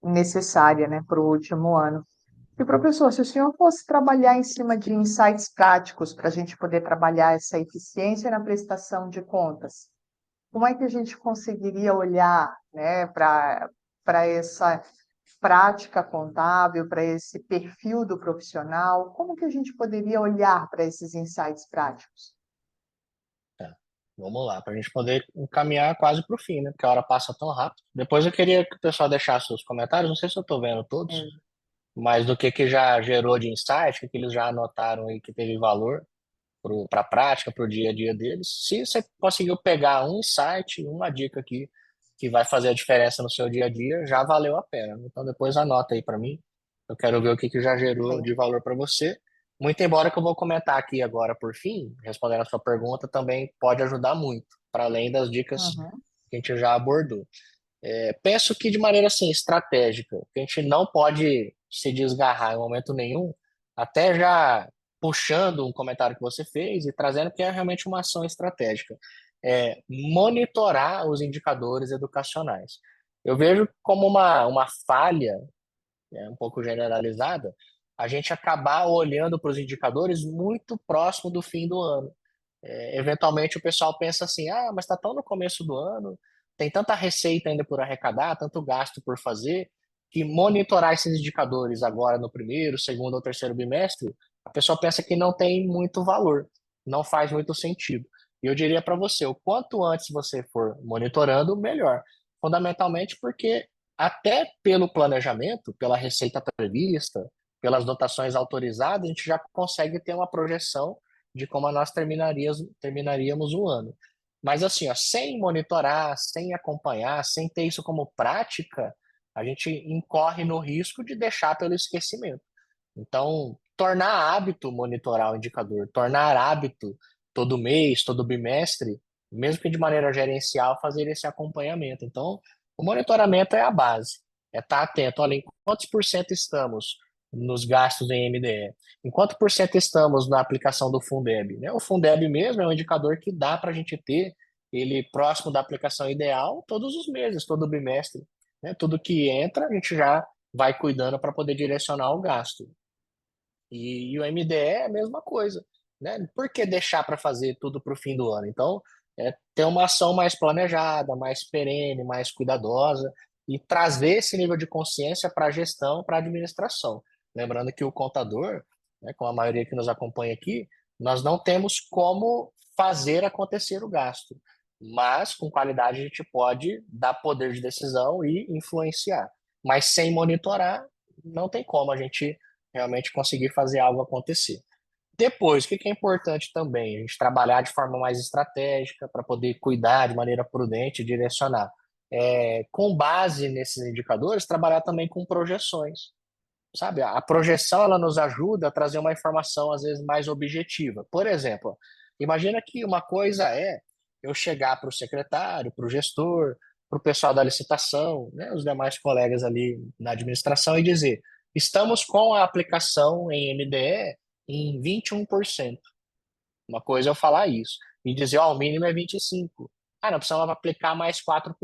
Necessária, né, para o último ano. E, professor, se o senhor fosse trabalhar em cima de insights práticos para a gente poder trabalhar essa eficiência na prestação de contas, como é que a gente conseguiria olhar, né, para para essa prática contábil, para esse perfil do profissional? Como que a gente poderia olhar para esses insights práticos? Tá. Vamos lá, para a gente poder encaminhar quase para o fim, né? Porque a hora passa tão rápido. Depois eu queria que o pessoal deixasse os comentários, não sei se eu estou vendo todos, É. mas do que já gerou de insight, o que eles já anotaram aí que teve valor para a prática, para o dia a dia deles. Se você conseguiu pegar um insight, uma dica aqui que vai fazer a diferença no seu dia a dia, já valeu a pena. Então depois anota aí para mim. Eu quero ver o que já gerou Sim. de valor para você. Muito embora que eu vou comentar aqui agora por fim, respondendo a sua pergunta, também pode ajudar muito, para além das dicas Uhum. que a gente já abordou. Penso que de maneira assim, estratégica, que a gente não pode se desgarrar em momento nenhum, até já puxando um comentário que você fez e trazendo que é realmente uma ação estratégica. Monitorar os indicadores educacionais. Eu vejo como uma falha, um pouco generalizada, a gente acabar olhando para os indicadores muito próximo do fim do ano. Eventualmente o pessoal pensa assim, ah, mas está tão no começo do ano, tem tanta receita ainda por arrecadar, tanto gasto por fazer, que monitorar esses indicadores agora no primeiro, segundo ou terceiro bimestre, a pessoa pensa que não tem muito valor, não faz muito sentido. E eu diria para você, o quanto antes você for monitorando, melhor. Fundamentalmente porque até pelo planejamento, pela receita prevista, pelas dotações autorizadas, a gente já consegue ter uma projeção de como nós terminaríamos o ano. Mas assim, ó, sem monitorar, sem acompanhar, sem ter isso como prática, a gente incorre no risco de deixar pelo esquecimento. Então, tornar hábito monitorar o indicador, tornar hábito todo mês, todo bimestre, mesmo que de maneira gerencial, fazer esse acompanhamento. Então, o monitoramento é a base. É estar atento, olha, em quantos por cento estamos nos gastos em MDE? Em quanto por cento estamos na aplicação do Fundeb? Né? O Fundeb mesmo é um indicador que dá para a gente ter ele próximo da aplicação ideal todos os meses, todo bimestre. Né? Tudo que entra, a gente já vai cuidando para poder direcionar o gasto. E o MDE é a mesma coisa, né? Por que deixar para fazer tudo para o fim do ano? Então, ter uma ação mais planejada, mais perene, mais cuidadosa e trazer esse nível de consciência para a gestão, para a administração. Lembrando que o contador, né, com a maioria que nos acompanha aqui, nós não temos como fazer acontecer o gasto, mas com qualidade a gente pode dar poder de decisão e influenciar. Mas sem monitorar, não tem como a gente realmente conseguir fazer algo acontecer. Depois, o que é importante também? A gente trabalhar de forma mais estratégica para poder cuidar de maneira prudente e direcionar. Com base nesses indicadores, trabalhar também com projeções. Sabe, a projeção ela nos ajuda a trazer uma informação às vezes mais objetiva. Por exemplo, imagina que uma coisa é eu chegar para o secretário, para o gestor, para o pessoal da licitação, né, os demais colegas ali na administração e dizer: estamos com a aplicação em MDE em 21%. Uma coisa é eu falar isso e dizer, ó, o mínimo é 25%. Ah, não, precisamos aplicar mais 4%.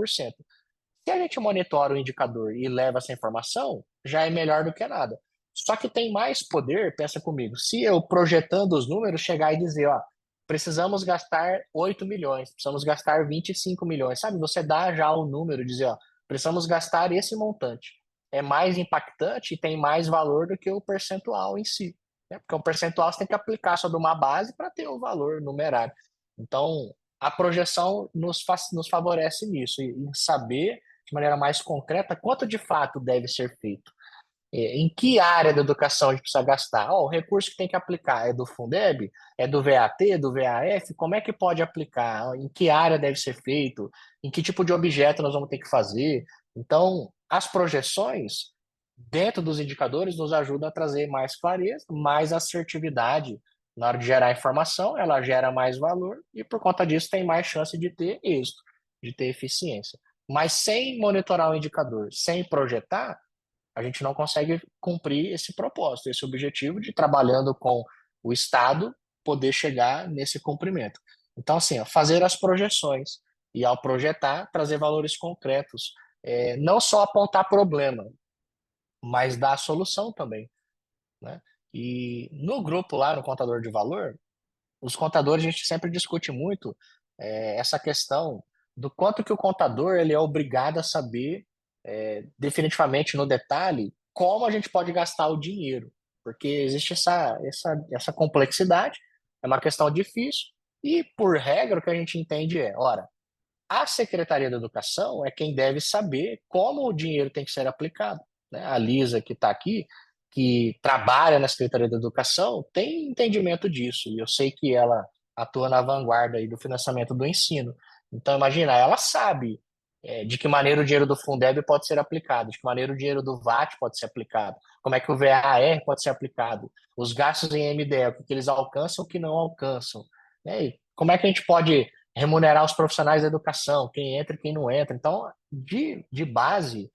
Se a gente monitora o indicador e leva essa informação, já é melhor do que nada. Só que tem mais poder, pensa comigo, se eu projetando os números chegar e dizer, ó, precisamos gastar 8 milhões, precisamos gastar 25 milhões, sabe? Você dá já o número, dizer, ó, precisamos gastar esse montante. É mais impactante e tem mais valor do que o percentual em si. Né? Porque o percentual você tem que aplicar sobre uma base para ter o valor numerário. Então, a projeção nos favorece nisso, em saber de maneira mais concreta quanto de fato deve ser feito. Em que área da educação a gente precisa gastar? O recurso que tem que aplicar é do Fundeb? É do VAT? Do VAF? Como é que pode aplicar? Em que área deve ser feito? Em que tipo de objeto nós vamos ter que fazer? Então, as projeções dentro dos indicadores nos ajudam a trazer mais clareza, mais assertividade na hora de gerar informação, ela gera mais valor e por conta disso tem mais chance de ter êxito, de ter eficiência. Mas sem monitorar o indicador, sem projetar, a gente não consegue cumprir esse propósito, esse objetivo de trabalhando com o Estado poder chegar nesse cumprimento. Então, assim, ó, fazer as projeções e ao projetar, trazer valores concretos. Não só apontar problema, mas dar a solução também, né? E no grupo lá, no contador de valor, os contadores, a gente sempre discute muito essa questão do quanto que o contador ele é obrigado a saber definitivamente no detalhe como a gente pode gastar o dinheiro, porque existe essa complexidade, é uma questão difícil, e por regra o que a gente entende é, ora, a Secretaria da Educação é quem deve saber como o dinheiro tem que ser aplicado, né? A Lisa, que está aqui, que trabalha na Secretaria da Educação, tem entendimento disso, e eu sei que ela atua na vanguarda aí do financiamento do ensino. Então, imagina, ela sabe de que maneira o dinheiro do Fundeb pode ser aplicado, de que maneira o dinheiro do VAT pode ser aplicado, como é que o VAR pode ser aplicado, os gastos em MDE, o que eles alcançam e o que não alcançam, né? E como é que a gente pode remunerar os profissionais da educação, quem entra e quem não entra. Então, de base,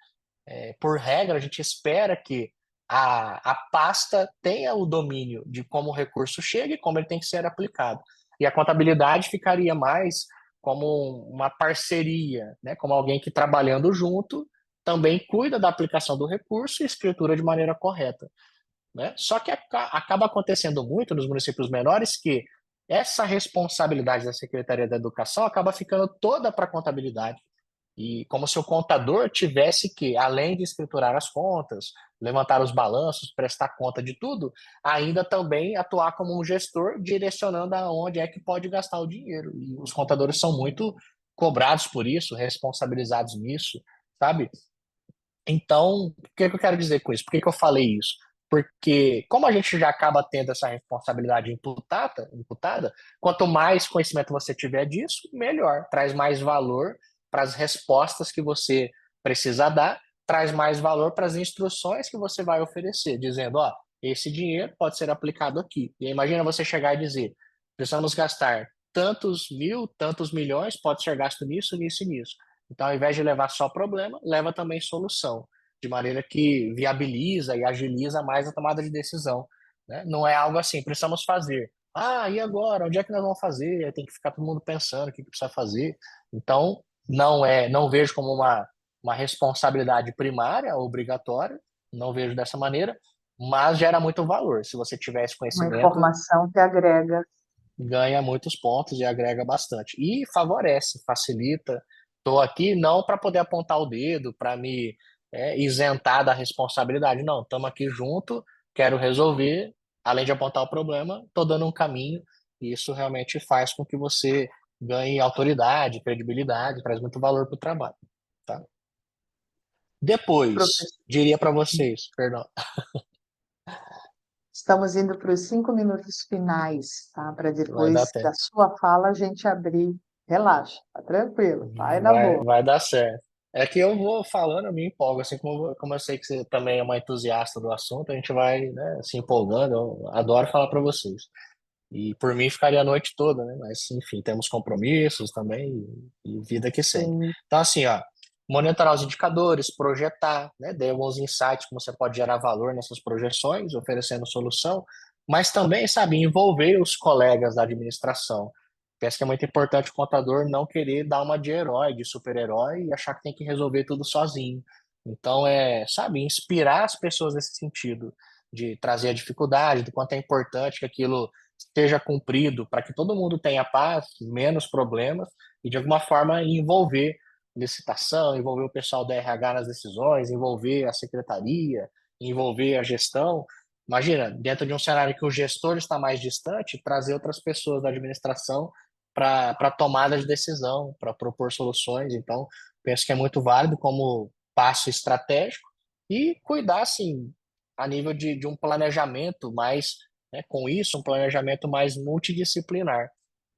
por regra, a gente espera que a pasta tenha o domínio de como o recurso chega e como ele tem que ser aplicado. E a contabilidade ficaria mais como uma parceria, né? Como alguém que trabalhando junto também cuida da aplicação do recurso e escritura de maneira correta, né? Só que acaba acontecendo muito nos municípios menores que essa responsabilidade da Secretaria da Educação acaba ficando toda para a contabilidade. E como se o contador tivesse que, além de escriturar as contas, levantar os balanços, prestar conta de tudo, ainda também atuar como um gestor, direcionando aonde é que pode gastar o dinheiro. E os contadores são muito cobrados por isso, responsabilizados nisso, sabe? Então, o que que eu quero dizer com isso? Por que que eu falei isso? Porque, como a gente já acaba tendo essa responsabilidade imputada, quanto mais conhecimento você tiver disso, melhor. Traz mais valor para as respostas que você precisa dar, traz mais valor para as instruções que você vai oferecer, dizendo: ó, esse dinheiro pode ser aplicado aqui. E aí, imagina você chegar e dizer: precisamos gastar tantos mil, tantos milhões, pode ser gasto nisso, nisso e nisso. Então, ao invés de levar só problema, leva também solução, de maneira que viabiliza e agiliza mais a tomada de decisão, né? Não é algo assim, precisamos fazer. Ah, e agora? Onde é que nós vamos fazer? Aí tem que ficar todo mundo pensando o que que precisa fazer. Então, não vejo como uma responsabilidade primária, obrigatória, não vejo dessa maneira, mas gera muito valor. Se você tiver esse Uma conhecimento, informação que agrega. ganha muitos pontos e agrega bastante. E favorece, facilita. Estou aqui não para poder apontar o dedo, para me isentar da responsabilidade. Não, estamos aqui junto, quero resolver. Além de apontar o problema, estou dando um caminho. E isso realmente faz com que você ganhe autoridade, credibilidade, traz muito valor para o trabalho. Tá? Depois, Professor, diria para vocês, perdão, estamos indo para os 5 minutos finais, tá? Para vai dar depois da tempo. sua fala a gente abrir. Relaxa, tá tranquilo, vai na Vai, boa. vai dar certo. É que eu vou falando, eu me empolgo, assim como eu sei que você também é uma entusiasta do assunto, a gente vai, né, se empolgando, eu adoro falar para vocês. E por mim ficaria a noite toda, né? Mas enfim, temos compromissos também e vida que segue. Sim, Então, assim, ó, monitorar os indicadores, projetar, né? Dei alguns insights como você pode gerar valor nessas projeções, oferecendo solução, mas também, sabe, envolver os colegas da administração. Penso que é muito importante o contador não querer dar uma de herói, de super-herói e achar que tem que resolver tudo sozinho. Então, sabe, inspirar as pessoas nesse sentido, de trazer a dificuldade, do quanto é importante que aquilo seja cumprido, para que todo mundo tenha paz, menos problemas, e de alguma forma envolver licitação, envolver o pessoal da RH nas decisões, envolver a secretaria, envolver a gestão. Imagina, dentro de um cenário que o gestor está mais distante, trazer outras pessoas da administração para tomada de decisão, para propor soluções. Então, penso que é muito válido como passo estratégico e cuidar, assim, a nível de um planejamento mais, né, com isso, um planejamento mais multidisciplinar,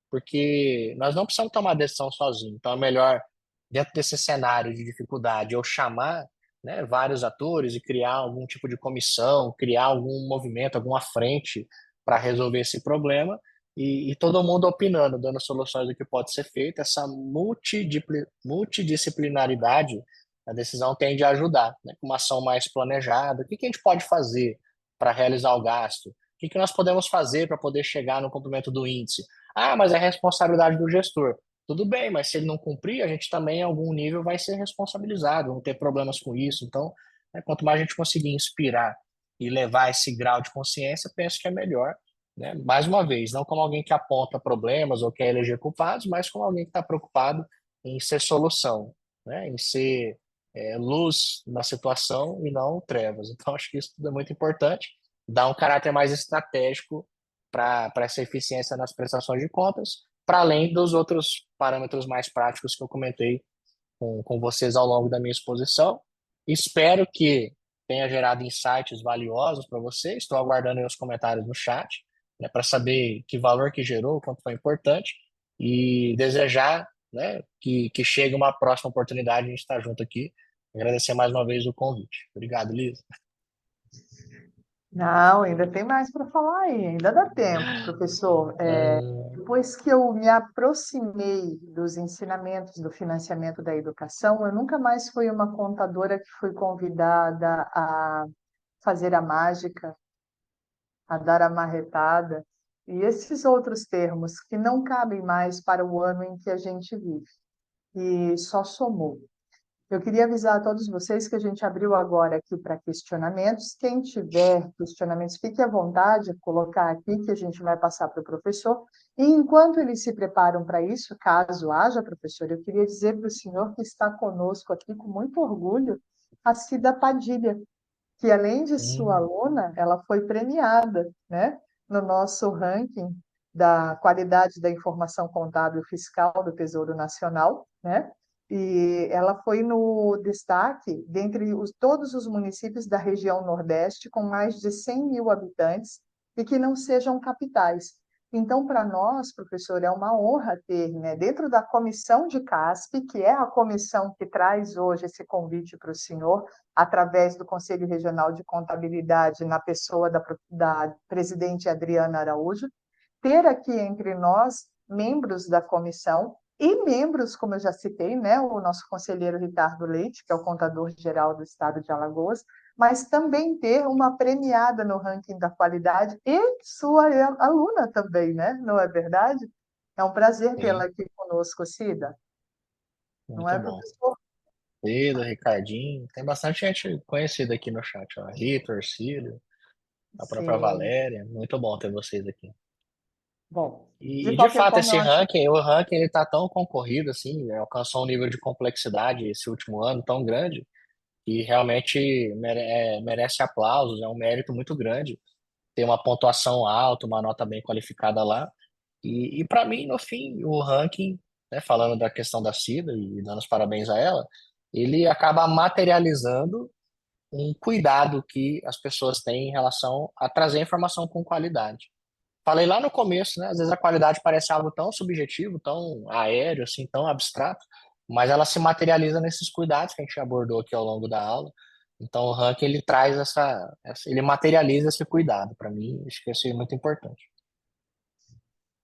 porque nós não precisamos tomar decisão sozinhos. Então, é melhor, dentro desse cenário de dificuldade, eu chamar, né, vários atores e criar algum tipo de comissão, criar algum movimento, alguma frente para resolver esse problema e todo mundo opinando, dando soluções do que pode ser feito. Essa multidisciplinaridade, a decisão tende a ajudar, né, com uma ação mais planejada. O que que a gente pode fazer para realizar o gasto? O que que nós podemos fazer para poder chegar no cumprimento do índice? Ah, mas é responsabilidade do gestor. Tudo bem, mas se ele não cumprir, a gente também, em algum nível, vai ser responsabilizado, vamos ter problemas com isso. Então, né, quanto mais a gente conseguir inspirar e levar esse grau de consciência, penso que é melhor. Né? Mais uma vez, não como alguém que aponta problemas ou quer eleger culpados, mas como alguém que está preocupado em ser solução, né? Em ser luz na situação e não trevas. Então, acho que isso tudo é muito importante, dá um caráter mais estratégico para essa eficiência nas prestações de contas, para além dos outros parâmetros mais práticos que eu comentei com vocês ao longo da minha exposição. Espero que tenha gerado insights valiosos para você. Estou aguardando aí os comentários no chat, né, para saber que valor que gerou, quanto foi importante, e desejar, né, que chegue uma próxima oportunidade de a gente estar junto aqui. Agradecer mais uma vez o convite. Obrigado, Lisa. Não, ainda tem mais para falar aí, ainda dá tempo, professor. Depois que eu me aproximei dos ensinamentos do financiamento da educação, eu nunca mais fui uma contadora que foi convidada a fazer a mágica, a dar a marretada, e esses outros termos que não cabem mais para o ano em que a gente vive, e só somou. Eu queria avisar a todos vocês que a gente abriu agora aqui para questionamentos. Quem tiver questionamentos, fique à vontade de colocar aqui, que a gente vai passar para o professor. E enquanto eles se preparam para isso, caso haja, professor, eu queria dizer para o senhor que está conosco aqui com muito orgulho, a Cida Padilha, que além de sua Hum, aluna, ela foi premiada, né, no nosso ranking da qualidade da informação contábil fiscal do Tesouro Nacional, né? E ela foi no destaque dentre todos os municípios da região Nordeste com mais de 100 mil habitantes e que não sejam capitais. Então, para nós, professor, é uma honra ter, né, dentro da comissão de CASP, que é a comissão que traz hoje esse convite para o senhor, através do Conselho Regional de Contabilidade, na pessoa da presidente Adriana Araújo, ter aqui entre nós membros da comissão e membros, como eu já citei, né, o nosso conselheiro Ricardo Leite, que é o contador-geral do estado de Alagoas, mas também ter uma premiada no ranking da qualidade e sua aluna também, né? Não é verdade? É um prazer tê-la sim, aqui conosco, Cida. Não muito é, bom. professor? Cida, Ricardinho, tem bastante gente conhecida aqui no chat, ó. Ritor, Cílio, a própria Sim. Valéria. Muito bom ter vocês aqui. Bom, de E de qualquer fato forma, eu esse acho. ranking, o ranking ele tá tão concorrido assim, né, alcançou um nível de complexidade esse último ano tão grande que realmente merece aplausos, é um mérito muito grande ter uma pontuação alta, uma nota bem qualificada lá. E para mim, no fim, o ranking, né, falando da questão da Cida e dando os parabéns a ela, ele acaba materializando um cuidado que as pessoas têm em relação a trazer informação com qualidade. Falei lá no começo, né? Às vezes a qualidade parece algo tão subjetivo, tão aéreo, assim, tão abstrato, mas ela se materializa nesses cuidados que a gente abordou aqui ao longo da aula. Então o ranking ele traz ele materializa esse cuidado. Para mim, acho que isso é muito importante.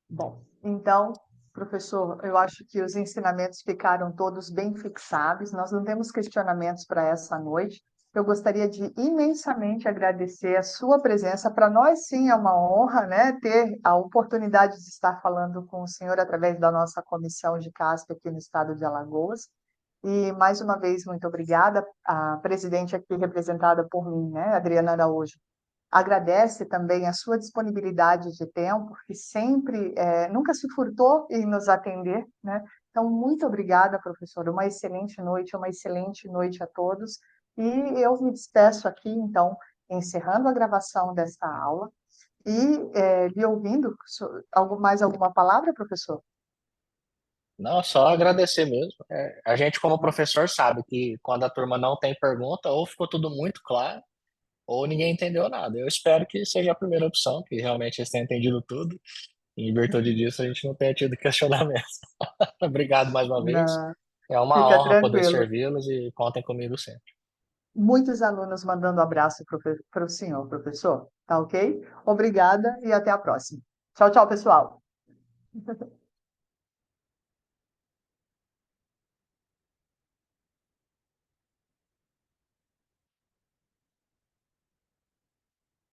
Bom, então, professor, eu acho que os ensinamentos ficaram todos bem fixados. Nós não temos questionamentos para essa noite. Eu gostaria de imensamente agradecer a sua presença. Para nós, sim, é uma honra, né, ter a oportunidade de estar falando com o senhor através da nossa comissão de CASP aqui no estado de Alagoas. E, mais uma vez, muito obrigada. A presidente aqui representada por mim, né, Adriana Araújo, agradece também a sua disponibilidade de tempo, que sempre, nunca se furtou em nos atender, né? Então, muito obrigada, professora. Uma excelente noite a todos. E eu me despeço aqui, então, encerrando a gravação desta aula e lhe ouvindo. Mais alguma palavra, professor? Não, só agradecer mesmo. A gente, como professor, sabe que quando a turma não tem pergunta, ou ficou tudo muito claro, ou ninguém entendeu nada. Eu espero que seja a primeira opção, que realmente eles tenham entendido tudo. Em virtude disso, a gente não tenha tido questionamentos. Obrigado mais uma vez. Não, É uma fica honra poder tranquilo. servi-los e contem comigo sempre. Muitos alunos mandando abraço para o senhor, professor. Tá ok? Obrigada e até a próxima. Tchau, tchau, pessoal.